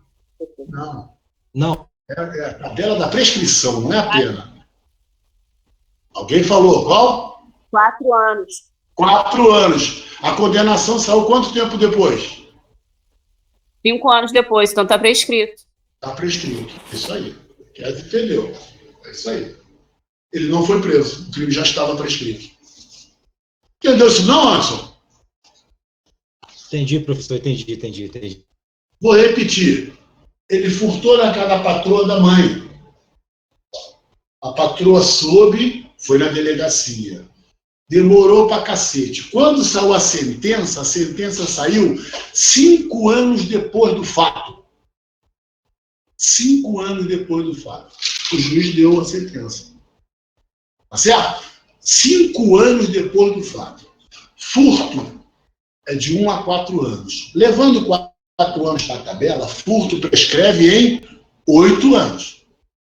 Não. Não. É a tabela da prescrição, não é a pena. Alguém falou qual? 4 anos. 4 anos. A condenação saiu quanto tempo depois? 5 anos depois, então está prescrito. Está prescrito. Isso aí. Quer entendeu? É isso aí. Ele não foi preso. O crime já estava prescrito. Entendeu isso não, Anderson? Entendi, professor. Entendi. Vou repetir. Ele furtou na casa da patroa da mãe. A patroa soube, foi na delegacia. Demorou pra cacete. Quando saiu a sentença saiu 5 anos depois do fato. 5 anos depois do fato. O juiz deu a sentença. Tá certo? 5 anos depois do fato. Furto é de 1 a 4 anos. Levando 4 anos para a tabela, furto prescreve em 8 anos.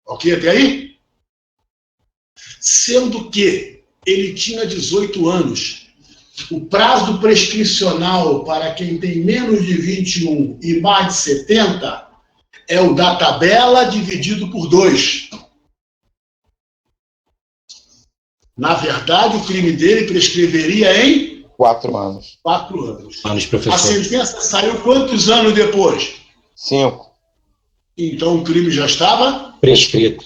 Ok até aí? Sendo que ele tinha 18 anos. O prazo prescricional para quem tem menos de 21 e mais de 70 é o da tabela dividido por 2. Na verdade, o crime dele prescreveria em 4 anos. 4 anos. Professor. A sentença saiu quantos anos depois? 5. Então o crime já estava Prescrito.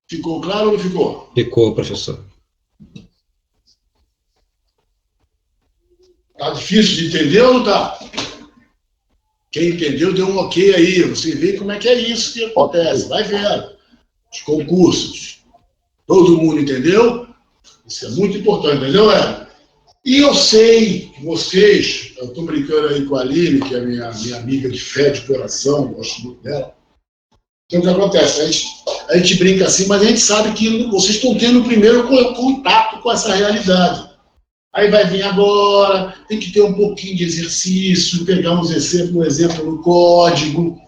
Ficou claro ou não ficou? Ficou, professor. Tá difícil de entender ou não tá? Quem entendeu, deu um ok aí. Você vê como é que é isso que acontece. Vai vendo. Os concursos. Todo mundo entendeu? Isso é muito importante, entendeu, E eu sei que vocês, eu estou brincando aí com a Aline, que é minha amiga de fé, de coração, gosto muito dela. Então o que acontece? A gente brinca assim, mas a gente sabe que vocês estão tendo o primeiro contato com essa realidade. Aí vai vir agora, tem que ter um pouquinho de exercício, pegar um exemplo no código.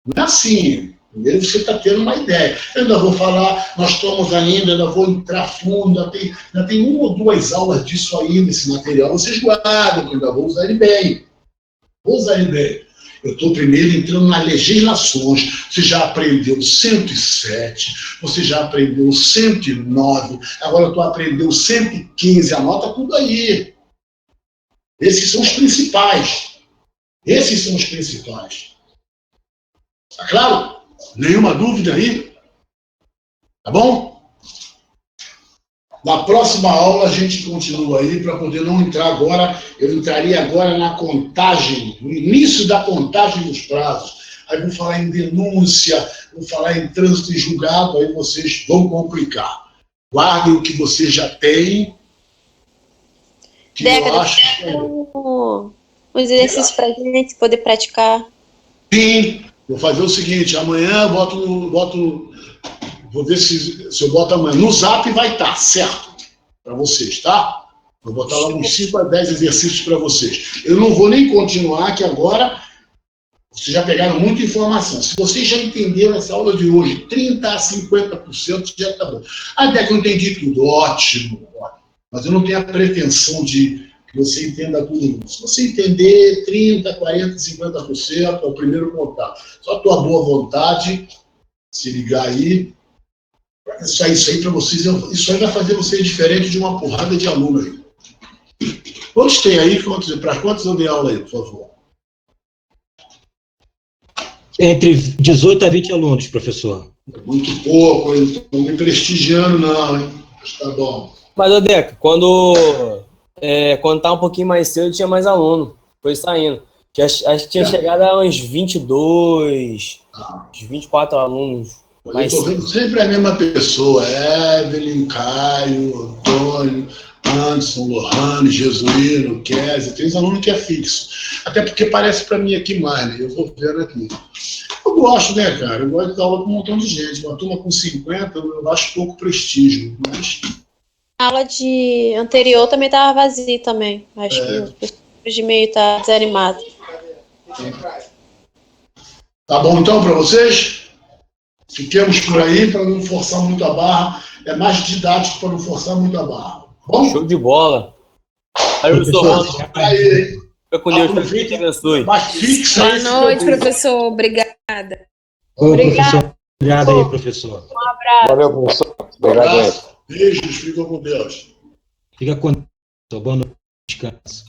Não é assim. Primeiro você está tendo uma ideia. Eu ainda vou falar, nós estamos ainda vou entrar fundo, ainda tem 1 ou 2 aulas disso aí nesse material. Vocês guardam, que eu ainda vou usar ele bem. Eu estou primeiro entrando nas legislações. Você já aprendeu 107, você já aprendeu 109, agora eu estou aprendendo 115, anota tudo aí. Esses são os principais. Tá claro? Nenhuma dúvida aí? Tá bom? Na próxima aula a gente continua aí para poder não entrar agora. Eu entraria agora na contagem, no início da contagem dos prazos. Aí vou falar em denúncia, vou falar em trânsito e julgado, aí vocês vão complicar. Guardem o que vocês já têm. Que eu acho que os exercícios para a gente poder praticar. Sim. Vou fazer o seguinte, amanhã vou ver se eu boto amanhã. No Zap vai estar, certo? Para vocês, tá? Vou botar lá uns 5 a 10 exercícios para vocês. Eu não vou nem continuar, que agora vocês já pegaram muita informação. Se vocês já entenderam essa aula de hoje, 30% a 50% já está bom. Até que eu entendi tudo, ótimo. Mas eu não tenho a pretensão de que você entenda tudo. Se você entender 30%, 40%, 50%, é o primeiro contato. Só a tua boa vontade, se ligar aí. Isso aí para vocês, isso aí vai fazer vocês diferente de uma porrada de aluno aí. Quantos tem aí? Para quantos eu dei aula aí, por favor? Entre 18 a 20 alunos, professor. Muito pouco, eles não estão me prestigiando, não, hein? Mas tá bom. Mas, Odeca, quando tá um pouquinho mais cedo, tinha mais aluno. Foi saindo. Acho que tinha chegado a uns 22, uns 24 alunos. Eu estou vendo sempre a mesma pessoa. Evelyn, Caio, Antônio, Anderson, Lohane, Jesuíno, Kézia. Tem uns alunos que é fixo. Até porque parece para mim aqui mais, né? Eu vou vendo aqui. Eu gosto, né, cara? Eu gosto de dar aula com um montão de gente. Uma turma com 50, eu acho pouco prestígio. Mas A aula anterior também estava vazia também. Acho que o pessoal de meio está desanimado. Tá bom então para vocês? Fiquemos por aí para não forçar muito a barra. É mais didático para não forçar muito a barra. Bom? Show de bola. Aí, professor, fica com Deus, que te abençoe. Boa noite, professor. Obrigada. Professor, obrigado aí, professor. Um abraço. Valeu, professor. Um abraço. Beijos, fica com Deus. Fica com Deus. Boa noite, descanso.